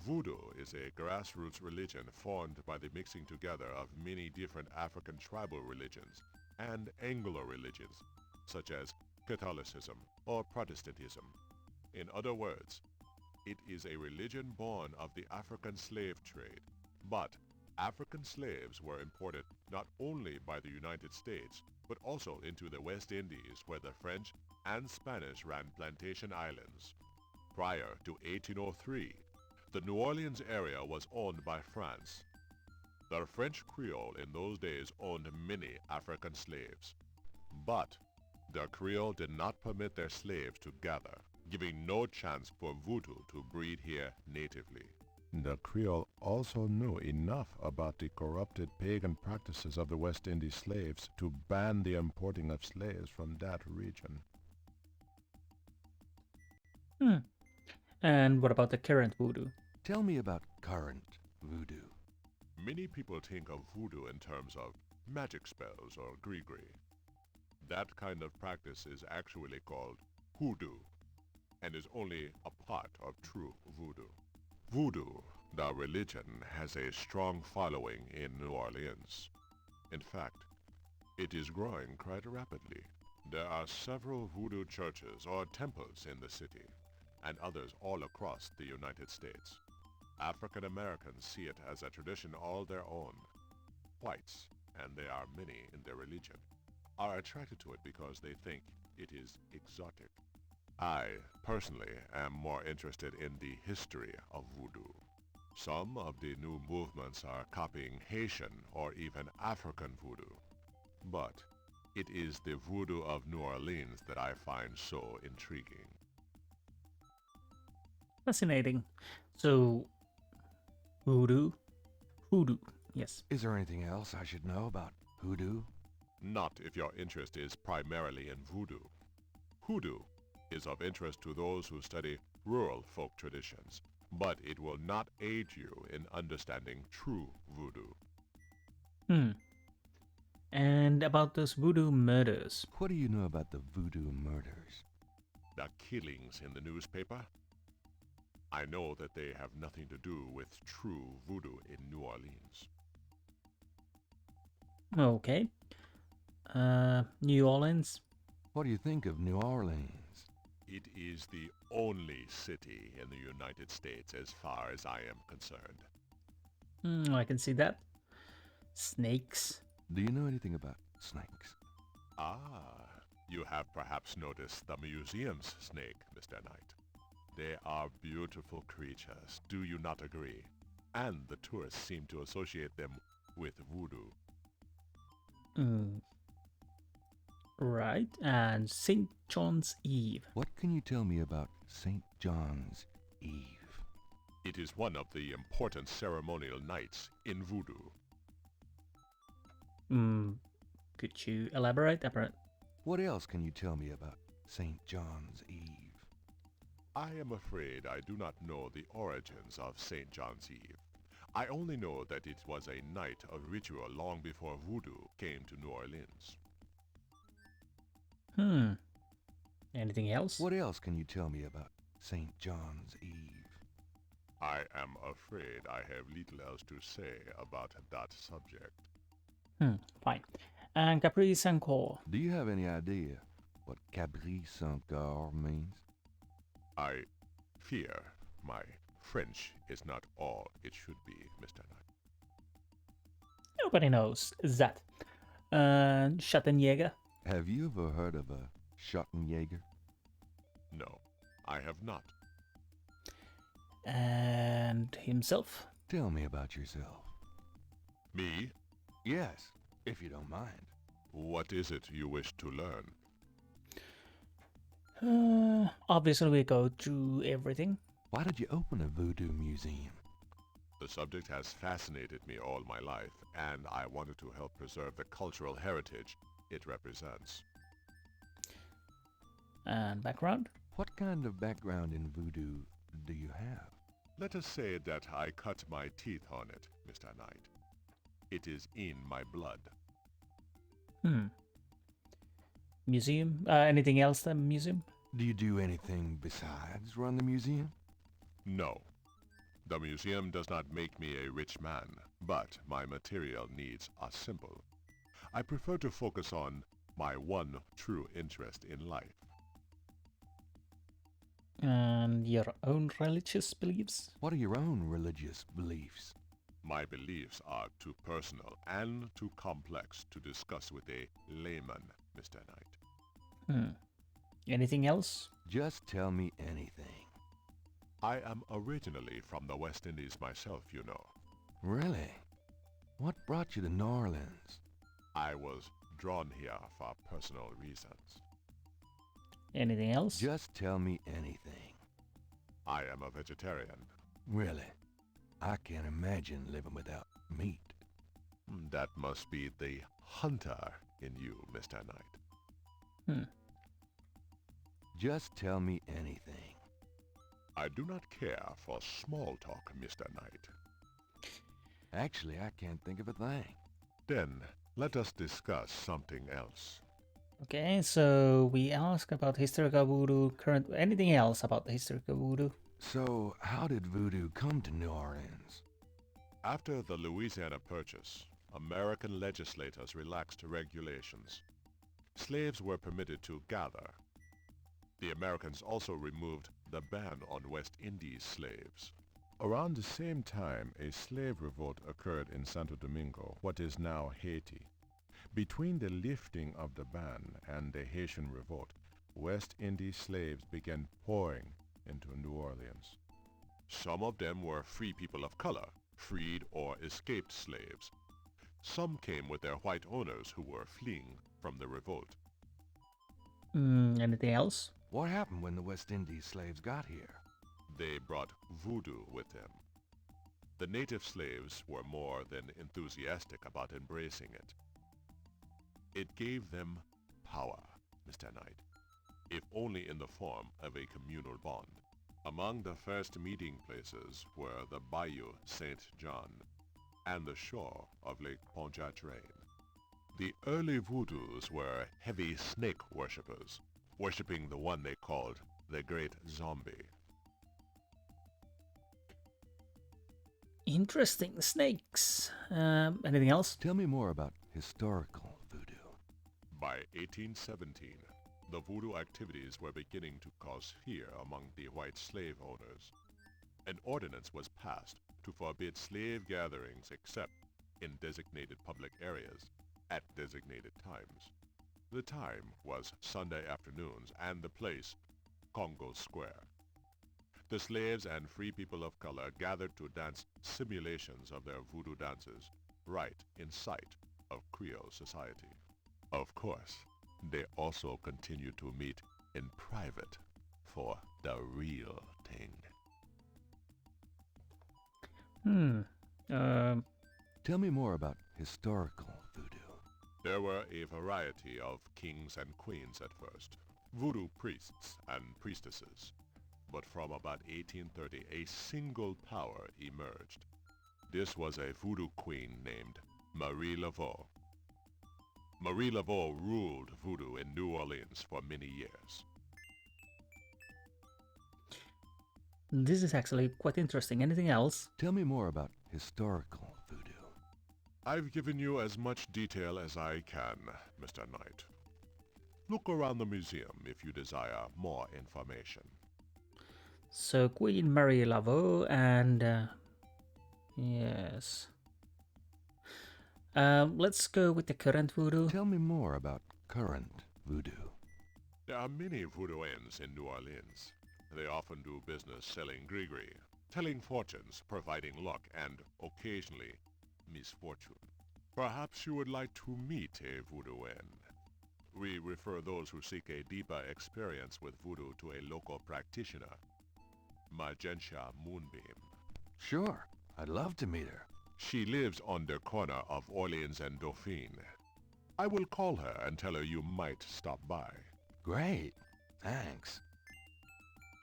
voodoo is a grassroots religion formed by the mixing together of many different African tribal religions and Anglo religions, such as Catholicism or Protestantism. In other words, it is a religion born of the African slave trade, but African slaves were imported not only by the United States, but also into the West Indies, where the French and Spanish ran plantation islands. Prior to 1803, the New Orleans area was owned by France. The French Creole in those days owned many African slaves, but the Creole did not permit their slaves to gather, giving no chance for voodoo to breed here natively. The Creole also knew enough about the corrupted pagan practices of the West Indies slaves to ban the importing of slaves from that region. And what about the current voodoo? Tell me about current voodoo. Many people think of voodoo in terms of magic spells or gree-gree. That kind of practice is actually called hoodoo, and is only a part of true voodoo. Voodoo, the religion, has a strong following in New Orleans. In fact, it is growing quite rapidly. There are several voodoo churches or temples in the city, and others all across the United States. African Americans see it as a tradition all their own. Whites, and there are many in their religion, are attracted to it because they think it is exotic. I, personally, am more interested in the history of voodoo. Some of the new movements are copying Haitian or even African voodoo. But it is the voodoo of New Orleans that I find so intriguing. Fascinating. So, voodoo? Hoodoo, yes. Is there anything else I should know about hoodoo? Not if your interest is primarily in voodoo. Hoodoo is of interest to those who study rural folk traditions, but it will not aid you in understanding true voodoo. And about those voodoo murders? What do you know about the Voodoo Murders? The killings in the newspaper? I know that they have nothing to do with true voodoo in New Orleans. Okay. New Orleans? What do you think of New Orleans? It is the only city in the United States as far as I am concerned. I can see that. Snakes? Do you know anything about snakes? Ah, you have perhaps noticed the museum's snake, Mr. Knight. They are beautiful creatures, do you not agree? And the tourists seem to associate them with voodoo. Right, and St. John's Eve. What can you tell me about St. John's Eve? It is one of the important ceremonial nights in voodoo. Could you elaborate? What else can you tell me about St. John's Eve? I am afraid I do not know the origins of St. John's Eve. I only know that it was a night of ritual long before voodoo came to New Orleans. Anything else? What else can you tell me about St. John's Eve? I am afraid I have little else to say about that subject. Fine. And Capri Saint-Cor. Do you have any idea what Capri Saint-Cor means? I fear my French is not all it should be, Mr. Knight. Nobody knows that. Schattenjäger. Have you ever heard of a Schottenjäger? No, I have not. And himself. Tell me about yourself. Me? Yes, if you don't mind. What is it you wish to learn? Obviously we go through everything. Why did you open a voodoo museum? The subject has fascinated me all my life, and I wanted to help preserve the cultural heritage it represents. And background? What kind of background in voodoo do you have? Let us say that I cut my teeth on it, Mr. Knight. It is in my blood. Museum? Anything else than museum? Do you do anything besides run the museum? No. The museum does not make me a rich man, but my material needs are simple. I prefer to focus on my one true interest in life. And your own religious beliefs? What are your own religious beliefs? My beliefs are too personal and too complex to discuss with a layman, Mr. Knight. Anything else? Just tell me anything. I am originally from the West Indies myself, you know. Really? What brought you to New Orleans? I was drawn here for personal reasons. Anything else? Just tell me anything. I am a vegetarian. Really? I can't imagine living without meat. That must be the hunter in you, Mr. Knight. Just tell me anything. I do not care for small talk, Mr. Knight. Actually, I can't think of a thing. Then, let us discuss something else. Okay, so we ask about historical voodoo, anything else about the historical voodoo? So, how did voodoo come to New Orleans? After the Louisiana Purchase, American legislators relaxed regulations. Slaves were permitted to gather. The Americans also removed the ban on West Indies slaves. Around the same time, a slave revolt occurred in Santo Domingo, what is now Haiti. Between the lifting of the ban and the Haitian revolt, West Indies slaves began pouring into New Orleans. Some of them were free people of color, freed or escaped slaves. Some came with their white owners who were fleeing from the revolt. Anything else? What happened when the West Indies slaves got here? They brought voodoo with them. The native slaves were more than enthusiastic about embracing it. It gave them power, Mr. Knight, if only in the form of a communal bond. Among the first meeting places were the Bayou St. John and the shore of Lake Pontchartrain. The early voodoos were heavy snake worshippers, worshipping the one they called the Great Zombie. Interesting. Snakes. Anything else? Tell me more about historical voodoo. By 1817, the voodoo activities were beginning to cause fear among the white slave owners. An ordinance was passed to forbid slave gatherings except in designated public areas at designated times. The time was Sunday afternoons and the place Congo Square. The slaves and free people of color gathered to dance simulations of their voodoo dances right in sight of Creole society. Of course, they also continued to meet in private for the real thing. Tell me more about historical voodoo. There were a variety of kings and queens at first, voodoo priests and priestesses. But from about 1830, a single power emerged. This was a voodoo queen named Marie Laveau. Marie Laveau ruled voodoo in New Orleans for many years. This is actually quite interesting. Anything else? Tell me more about historical voodoo. I've given you as much detail as I can, Mr. Knight. Look around the museum if you desire more information. So Queen Marie Laveau and yes. Let's go with the current voodoo. Tell me more about current voodoo. There are many voodooians in New Orleans. They often do business selling gree-gree, telling fortunes, providing luck, and occasionally misfortune. Perhaps you would like to meet a voodooian. We refer those who seek a deeper experience with voodoo to a local practitioner, Magentia Moonbeam. Sure, I'd love to meet her. She lives on the corner of Orleans and Dauphine. I will call her and tell her you might stop by. Great, thanks.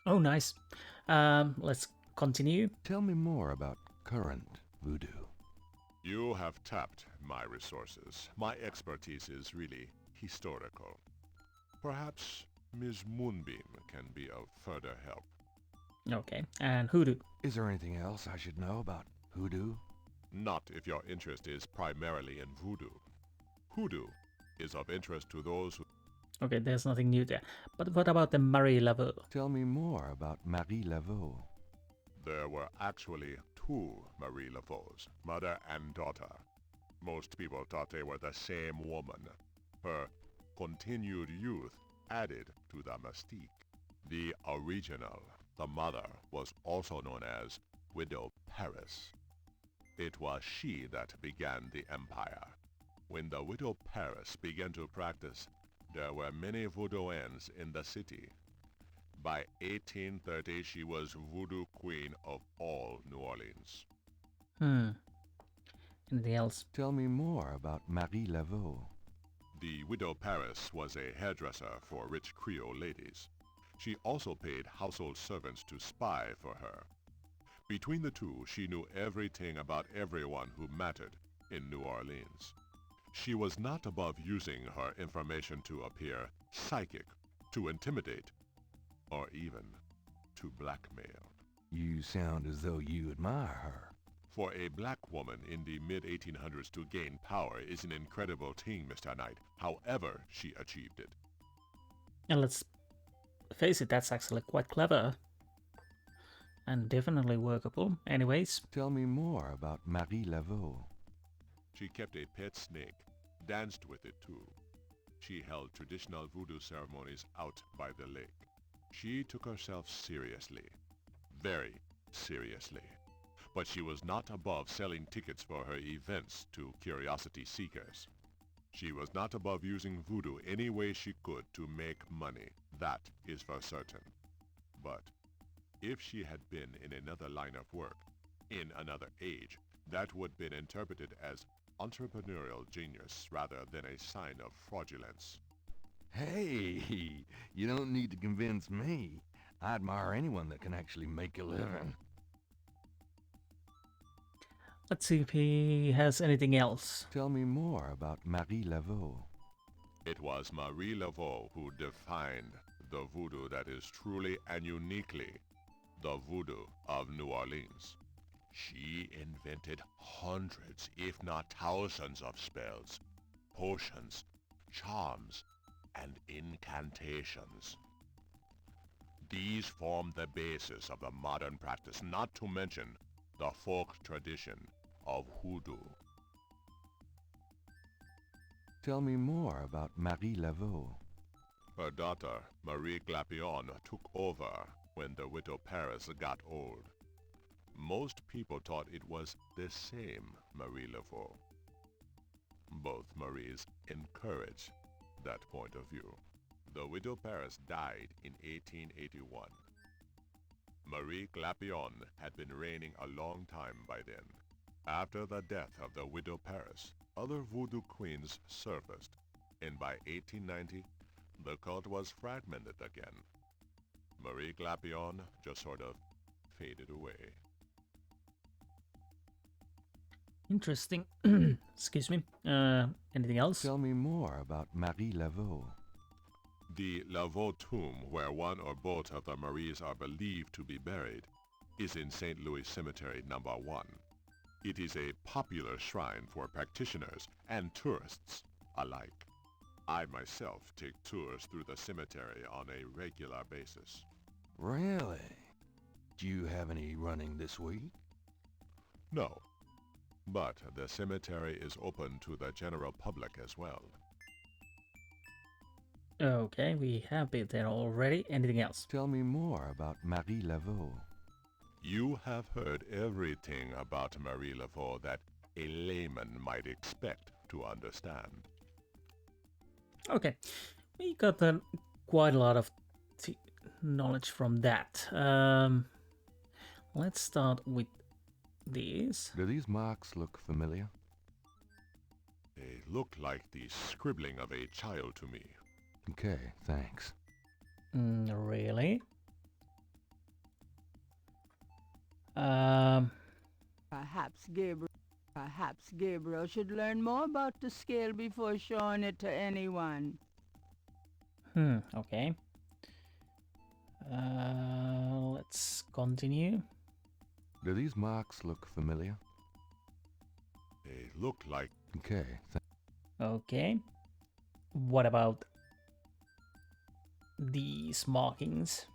Oh, nice. Let's continue. Tell me more about current voodoo. You have tapped my resources. My expertise is really historical. Perhaps Ms. Moonbeam can be of further help. Okay, and hoodoo. Is there anything else I should know about hoodoo? Not if your interest is primarily in voodoo. Hoodoo is of interest to those who... Okay, there's nothing new there. But what about the Marie Laveau? Tell me more about Marie Laveau. There were actually two Marie Laveaux, mother and daughter. Most people thought they were the same woman. Her continued youth added to the mystique. The original, the mother, was also known as Widow Paris. It was she that began the empire. When the Widow Paris began to practice, there were many voodooians in the city. By 1830, she was voodoo queen of all New Orleans. Anything else? Tell me more about Marie Laveau. The Widow Paris was a hairdresser for rich Creole ladies. She also paid household servants to spy for her. Between the two, she knew everything about everyone who mattered in New Orleans. She was not above using her information to appear psychic, to intimidate, or even to blackmail. You sound as though you admire her. For a black woman in the mid-1800s to gain power is an incredible thing, Mr. Knight. However she achieved it. And let's face it, that's actually quite clever. and definitely workable. Anyways. Tell me more about Marie Laveau. She kept a pet snake, danced with it too. She held traditional voodoo ceremonies out by the lake. She took herself seriously, very seriously. But she was not above selling tickets for her events to curiosity seekers. She was not above using voodoo any way she could to make money. That is for certain. But if she had been in another line of work, in another age, that would have been interpreted as entrepreneurial genius rather than a sign of fraudulence. Hey, you don't need to convince me. I admire anyone that can actually make a living. Let's see if he has anything else. Tell me more about Marie Laveau. It was Marie Laveau who defined the voodoo that is truly and uniquely the voodoo of New Orleans. She invented hundreds, if not thousands of spells, potions, charms, and incantations. These form the basis of the modern practice, not to mention the folk tradition of hoodoo. Tell me more about Marie Laveau. Her daughter, Marie Glapion, took over when the widow Paris got old. Most people thought it was the same Marie Laveau. Both Maries encouraged that point of view. The widow Paris died in 1881. Marie Glapion had been reigning a long time by then. After the death of the widow Paris, other voodoo queens surfaced, and by 1890, the cult was fragmented again. Marie Glapion just sort of faded away. Interesting. Excuse me. Anything else? Tell me more about Marie Laveau. The Laveau tomb, where one or both of the Maries are believed to be buried, is in St. Louis Cemetery No. 1. It is a popular shrine for practitioners and tourists alike. I myself take tours through the cemetery on a regular basis. Really? Do you have any running this week? No, but the cemetery is open to the general public as well. Okay, we have been there already. Anything else? Tell me more about Marie Laveau. You have heard everything about Marie Laveau that a layman might expect to understand. Okay, we got quite a lot of knowledge from that. Let's start with these. Do these marks look familiar? They look like the scribbling of a child to me. Okay, thanks. Really? Perhaps Gabriel should learn more about the scale before showing it to anyone. Okay. Let's continue. Do these marks look familiar? They look like... Okay. Okay. What about these markings?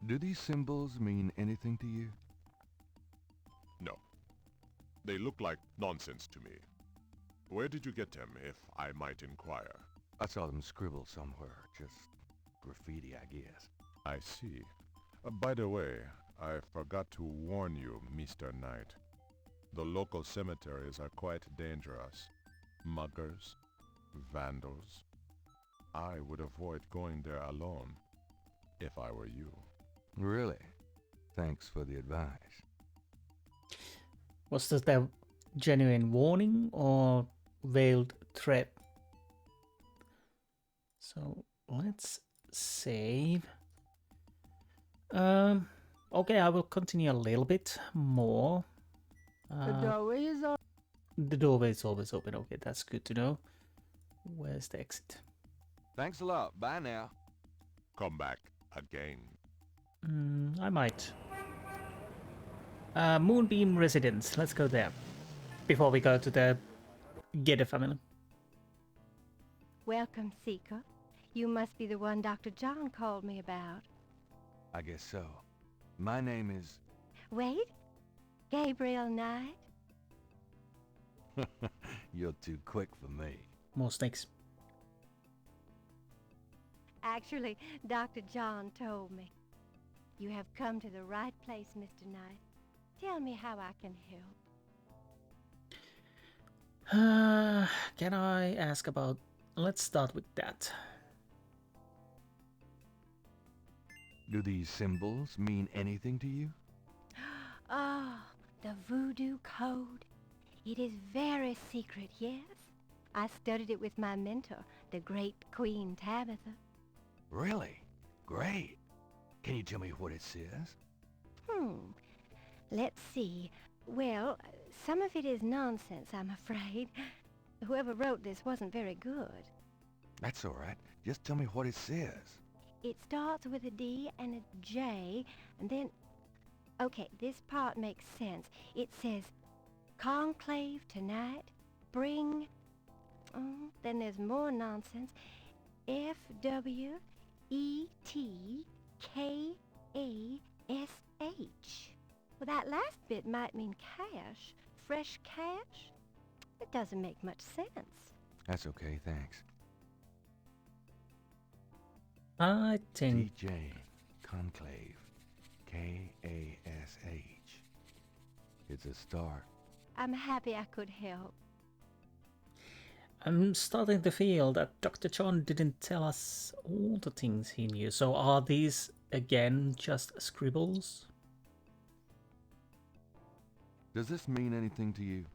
Do these symbols mean anything to you? No. They look like nonsense to me. Where did you get them, if I might inquire? I saw them scribbled somewhere. Just graffiti, I guess. I see. By the way, I forgot to warn you, Mr. Knight. The local cemeteries are quite dangerous. Muggers, vandals. I would avoid going there alone, if I were you. Really? Thanks for the advice. Was this a genuine warning or veiled threat? So let's save. Okay, I will continue a little bit more. The doorway is open. The doorway is always open. Okay, that's good to know. Where's the exit? Thanks a lot. Bye now. Come back again. I might. Moonbeam Residence. Let's go there. Before we go to the Gedde family. Welcome, Seeker. You must be the one Dr. John called me about. I guess so. My name is... Wait, Gabriel Knight? You're too quick for me. More snakes. Actually, Dr. John told me. You have come to the right place, Mr. Knight. Tell me how I can help. Can I ask about... Let's start with that. Do these symbols mean anything to you? Oh, the voodoo code. It is very secret, yes. I studied it with my mentor, the great Queen Tabitha. Really? Great. Can you tell me what it says? Let's see. Well, some of it is nonsense, I'm afraid. Whoever wrote this wasn't very good. That's all right. Just tell me what it says. It starts with a D and a J, and then... Okay, this part makes sense. It says, conclave tonight, bring... then there's more nonsense. F-W-E-T-K-A-S-H. Well, that last bit might mean cash. Fresh cash? It doesn't make much sense. That's okay, thanks. I think... DJ, conclave, K-A-S-H. It's a start. I'm happy I could help. I'm starting to feel that Dr. John didn't tell us all the things he knew. So are these, again, just scribbles? Does this mean anything to you?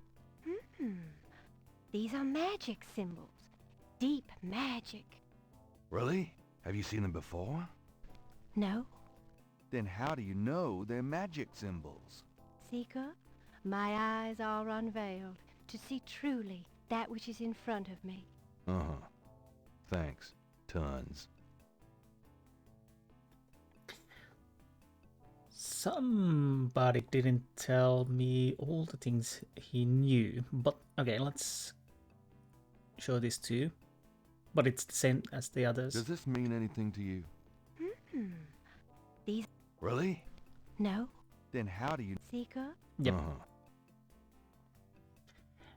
These are magic symbols. Deep magic. Really? Have you seen them before? No. Then how do you know they're magic symbols? Seeker, my eyes are unveiled to see truly that which is in front of me. Uh-huh. Thanks. Tons. Somebody didn't tell me all the things he knew, but okay, let's show this too. But it's the same as the others. Does this mean anything to you? These... Really? No. Then how do you... Seeker? Yep. Uh-huh.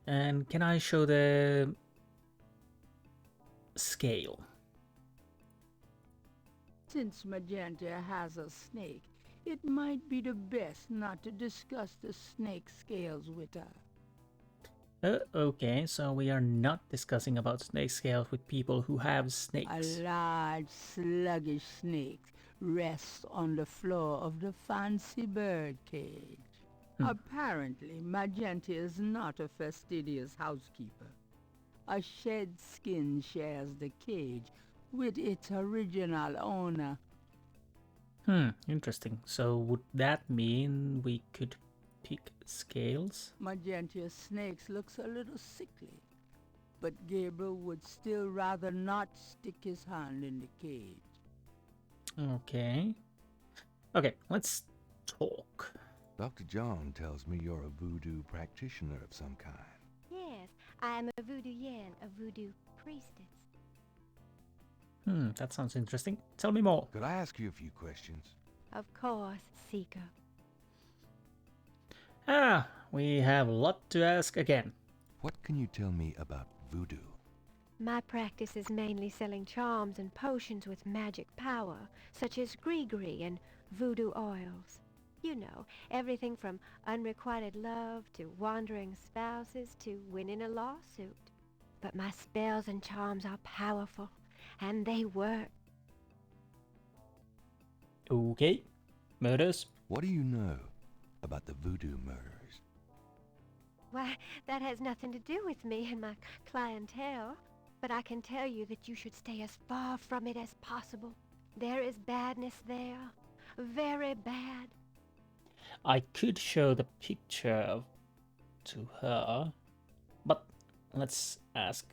And can I show the scale? Since Magenta has a snake, it might be the best not to discuss the snake scales with her. Okay, so we are not discussing about snake scales with people who have snakes. A large, sluggish snake rests on the floor of the fancy bird cage. Apparently, Magenta is not a fastidious housekeeper. A shed skin shares the cage with its original owner. Interesting. So would that mean we could pick scales? Magenta's snakes looks a little sickly, but Gabriel would still rather not stick his hand in the cage. Okay. Okay, let's talk. Dr. John tells me you're a voodoo practitioner of some kind. Yes, I am a voodoo yen, a voodoo priestess. That sounds interesting. Tell me more. Could I ask you a few questions? Of course, Seeker. We have a lot to ask again. What can you tell me about voodoo? My practice is mainly selling charms and potions with magic power, such as gree-gree and voodoo oils. You know, everything from unrequited love to wandering spouses to winning a lawsuit. But my spells and charms are powerful, and they work. Okay. Murders? What do you know about the Voodoo Murders? Why, that has nothing to do with me and my clientele. But I can tell you that you should stay as far from it as possible. There is badness there. Very bad. I could show the picture to her, but let's ask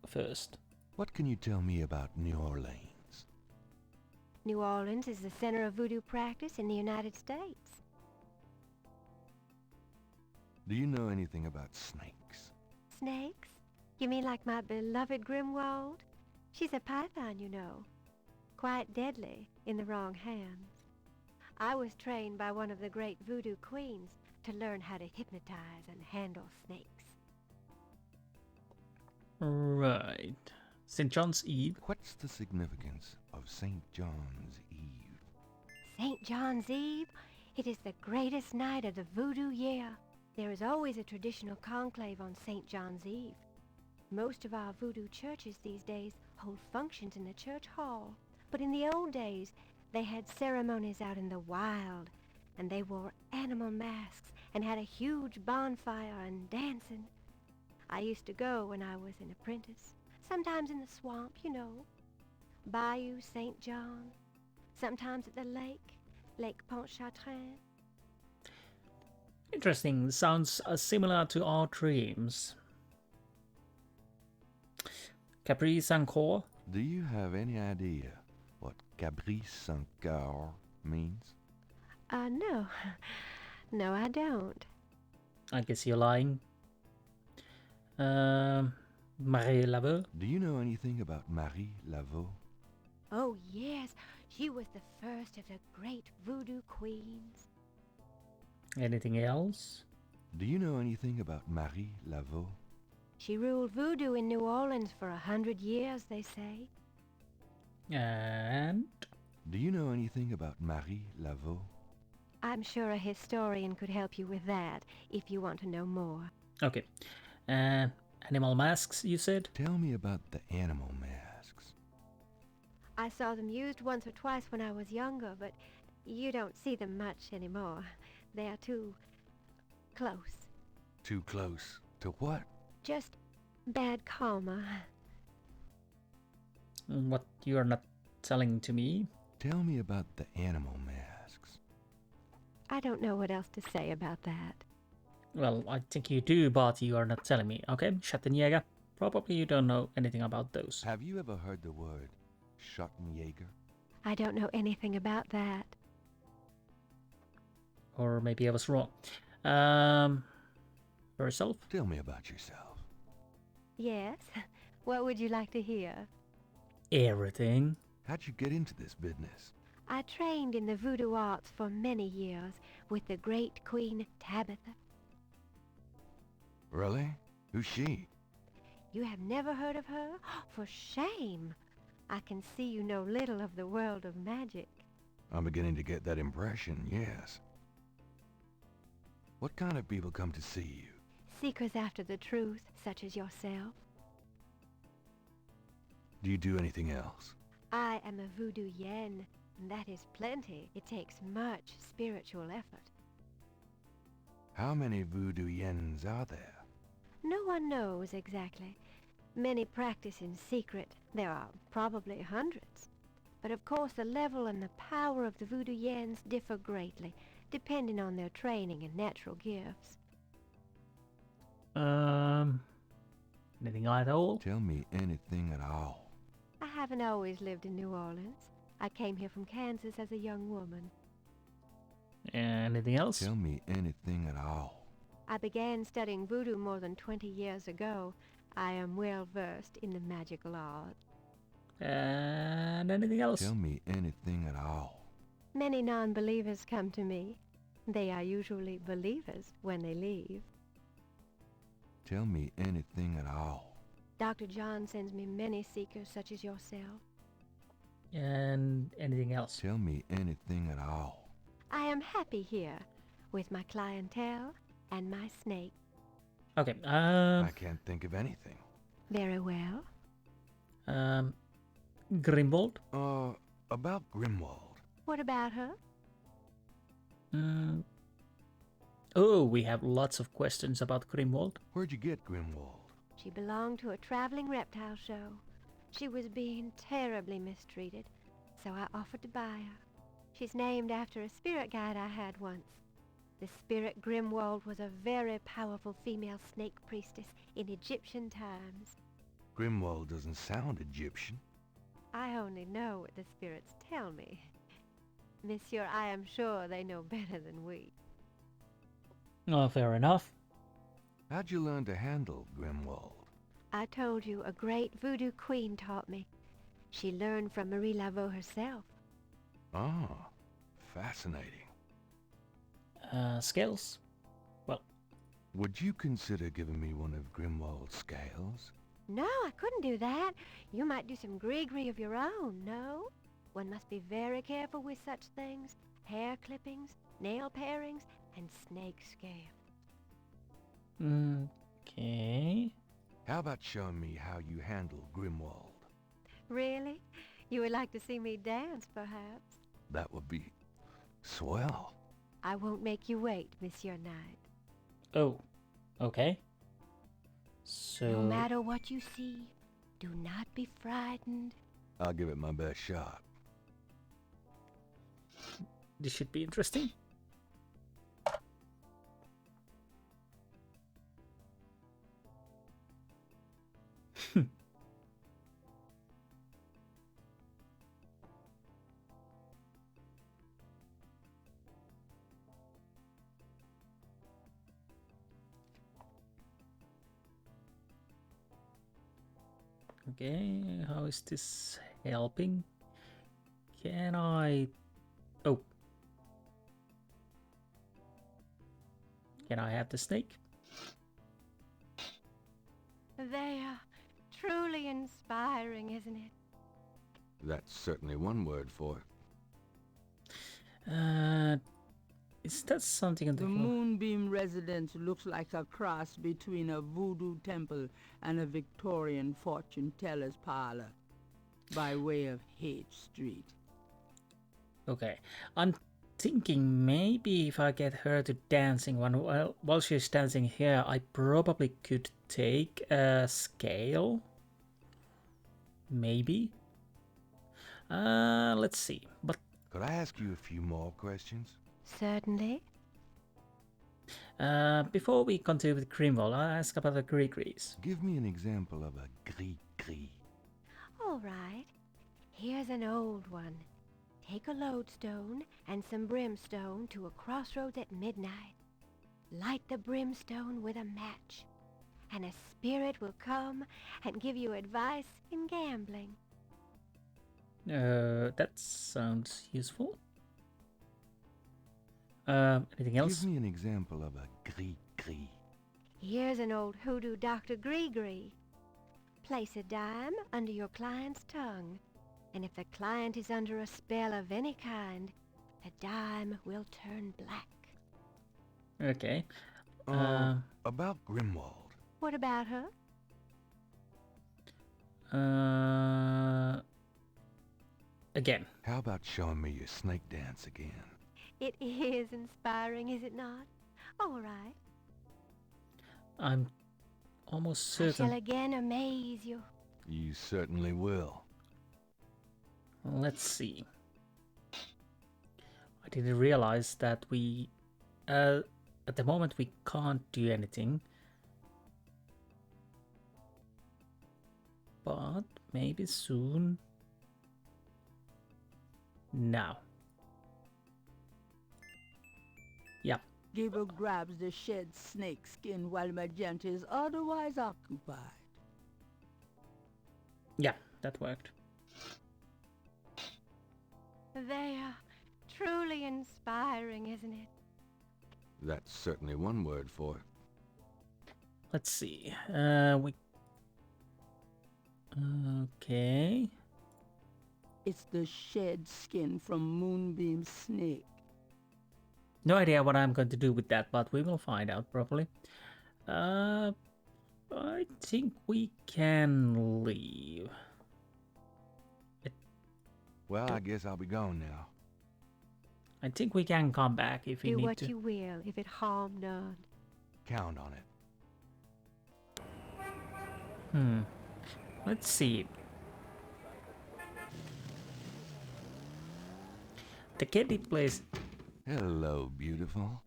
first. What can you tell me about New Orleans? New Orleans is the center of voodoo practice in the United States. Do you know anything about snakes? Snakes? You mean like my beloved Grimwald? She's a python, you know. Quite deadly in the wrong hands. I was trained by one of the great voodoo queens to learn how to hypnotize and handle snakes. Right. St. John's Eve. What's the significance of St. John's Eve? St. John's Eve? It is the greatest night of the voodoo year. There is always a traditional conclave on St. John's Eve. Most of our voodoo churches these days hold functions in the church hall, but in the old days, they had ceremonies out in the wild, and they wore animal masks and had a huge bonfire and dancing. I used to go when I was an apprentice, sometimes in the swamp, you know, Bayou St. John, sometimes at the lake, Lake Pontchartrain. Interesting. Sounds similar to our dreams. Capri Saint-Cor. Do you have any idea what Capri Saint-Cor means? No. No, I don't. I guess you're lying. Marie Laveau. Do you know anything about Marie Laveau? Oh, yes. She was the first of the great voodoo queens. Anything else? Do you know anything about Marie Laveau? She ruled voodoo in New Orleans for 100 years, they say. And? Do you know anything about Marie Laveau? I'm sure a historian could help you with that, if you want to know more. Okay. Animal masks, you said? Tell me about the animal masks. I saw them used once or twice when I was younger, but you don't see them much anymore. They're too close. Too close to what? Just bad karma. What you are not telling to me? Tell me about the animal masks. I don't know what else to say about that. Well, I think you do, but you are not telling me. Okay, Schattenjäger. Probably you don't know anything about those. Have you ever heard the word Schattenjäger? I don't know anything about that. Or maybe I was wrong. Yourself? Tell me about yourself. Yes? What would you like to hear? Everything. How'd you get into this business? I trained in the voodoo arts for many years with the great Queen Tabitha. Really? Who's she? You have never heard of her? For shame! I can see you know little of the world of magic. I'm beginning to get that impression, yes. What kind of people come to see you? Seekers after the truth, such as yourself. Do you do anything else? I am a voodoo yen, and that is plenty. It takes much spiritual effort. How many voodoo yens are there? No one knows exactly. Many practice in secret. There are probably hundreds. But of course the level and the power of the voodoo yens differ greatly, depending on their training and natural gifts. Anything at all? Tell me anything at all. I haven't always lived in New Orleans. I came here from Kansas as a young woman. Anything else? Tell me anything at all. I began studying voodoo more than 20 years ago. I am well versed in the magical art. And anything else? Tell me anything at all. Many non-believers come to me. They are usually believers when they leave. Tell me anything at all. Dr. John sends me many seekers such as yourself. And anything else? Tell me anything at all. I am happy here with my clientele and my snake. Okay, I can't think of anything. Very well. Grimwald? About Grimwald. What about her? Oh, we have lots of questions about Grimwald. Where'd you get Grimwald? She belonged to a traveling reptile show. She was being terribly mistreated, so I offered to buy her. She's named after a spirit guide I had once. The spirit Grimwald was a very powerful female snake priestess in Egyptian times. Grimwald doesn't sound Egyptian. I only know what the spirits tell me. Monsieur, I am sure they know better than we. Oh, fair enough. How'd you learn to handle Grimwald? I told you a great voodoo queen taught me. She learned from Marie Laveau herself. Ah, fascinating. Scales? Well, would you consider giving me one of Grimwald's scales? No, I couldn't do that. You might do some gree-gree of your own, no? One must be very careful with such things. Hair clippings, nail parings, and snake scale. Okay. How about showing me how you handle Grimwald? Really? You would like to see me dance, perhaps? That would be swell. I won't make you wait, Monsieur Knight. Oh, okay. So... No matter what you see, do not be frightened. I'll give it my best shot. This should be interesting. Okay, how is this helping? Can I... Oh. Can I have the snake? They are truly inspiring, isn't it? That's certainly one word for it. Is that something on the The floor? Moonbeam residence looks like a cross between a voodoo temple and a Victorian fortune teller's parlor, by way of Haight Street. Okay, I'm thinking maybe if I get her to dancing while she's dancing here, I probably could take a scale. Maybe. Let's see. But could I ask you a few more questions? Certainly. Before we continue with Grimwald, I'll ask about the Gree-Grees. Give me an example of a Gree-Gree. All right. Here's an old one. Take a lodestone and some brimstone to a crossroads at midnight. Light the brimstone with a match, and a spirit will come and give you advice in gambling. That sounds useful. Anything else? Give me an example of a Gree-Gree. Here's an old hoodoo Dr. Gree-Gree. Place a dime under your client's tongue, and if the client is under a spell of any kind, the dime will turn black. Okay. About Grimwald. What about her? Again. How about showing me your snake dance again? It is inspiring, is it not? All right. I'm almost I certain. shall again amaze you. You certainly will. Let's see. I didn't realize that we... at the moment we can't do anything. But maybe soon. Now. Yep. Gabriel grabs the shed snake skin while Magenta is otherwise occupied. Yeah, that worked. They are truly inspiring, isn't it? That's certainly one word for it. Let's see. Okay. It's the shed skin from Moonbeam's snake. No idea what I'm going to do with that, but we will find out probably. I think we can leave. Well, I guess I'll be gone now. I think we can come back if we Do need what to. you will, if it harm none. Count on it. Let's see. The kitty plays. Hello, beautiful.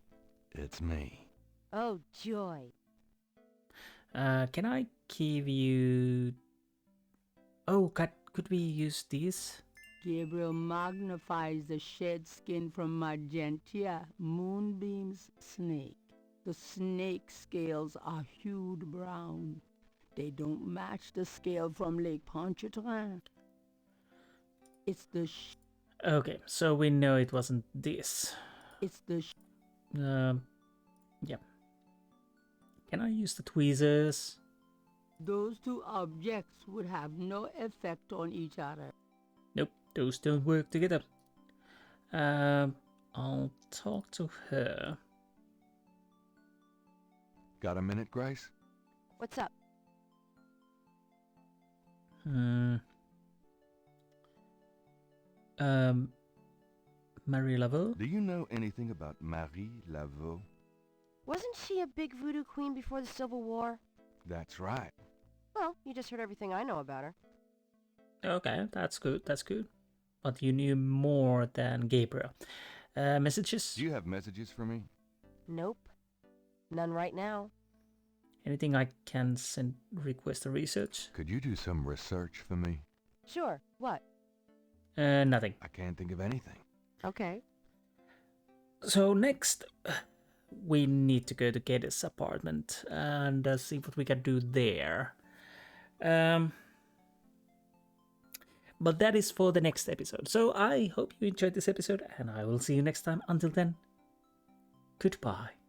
It's me. Oh, joy. Can I give you... Oh, could we use this? Gabriel magnifies the shed skin from Magenta, Moonbeam's snake. The snake scales are hued brown. They don't match the scale from Lake Pontchartrain. It's the Okay, so we know it wasn't this. It's the Yeah. Can I use the tweezers? Those two objects would have no effect on each other. Nope, those don't work together. I'll talk to her. Got a minute, Grace? What's up? Marie Laveau? Do you know anything about Marie Laveau? Wasn't she a big voodoo queen before the Civil War? That's right. Well, you just heard everything I know about her. Okay, that's good, that's good. But you knew more than Gabriel. Messages? Do you have messages for me? Nope. None right now. Anything I can send request a research? Could you do some research for me? Sure. What? Nothing. I can't think of anything. Okay. So next, we need to go to Geddes' apartment and see what we can do there. But that is for the next episode. So I hope you enjoyed this episode, and I will see you next time. Until then, goodbye.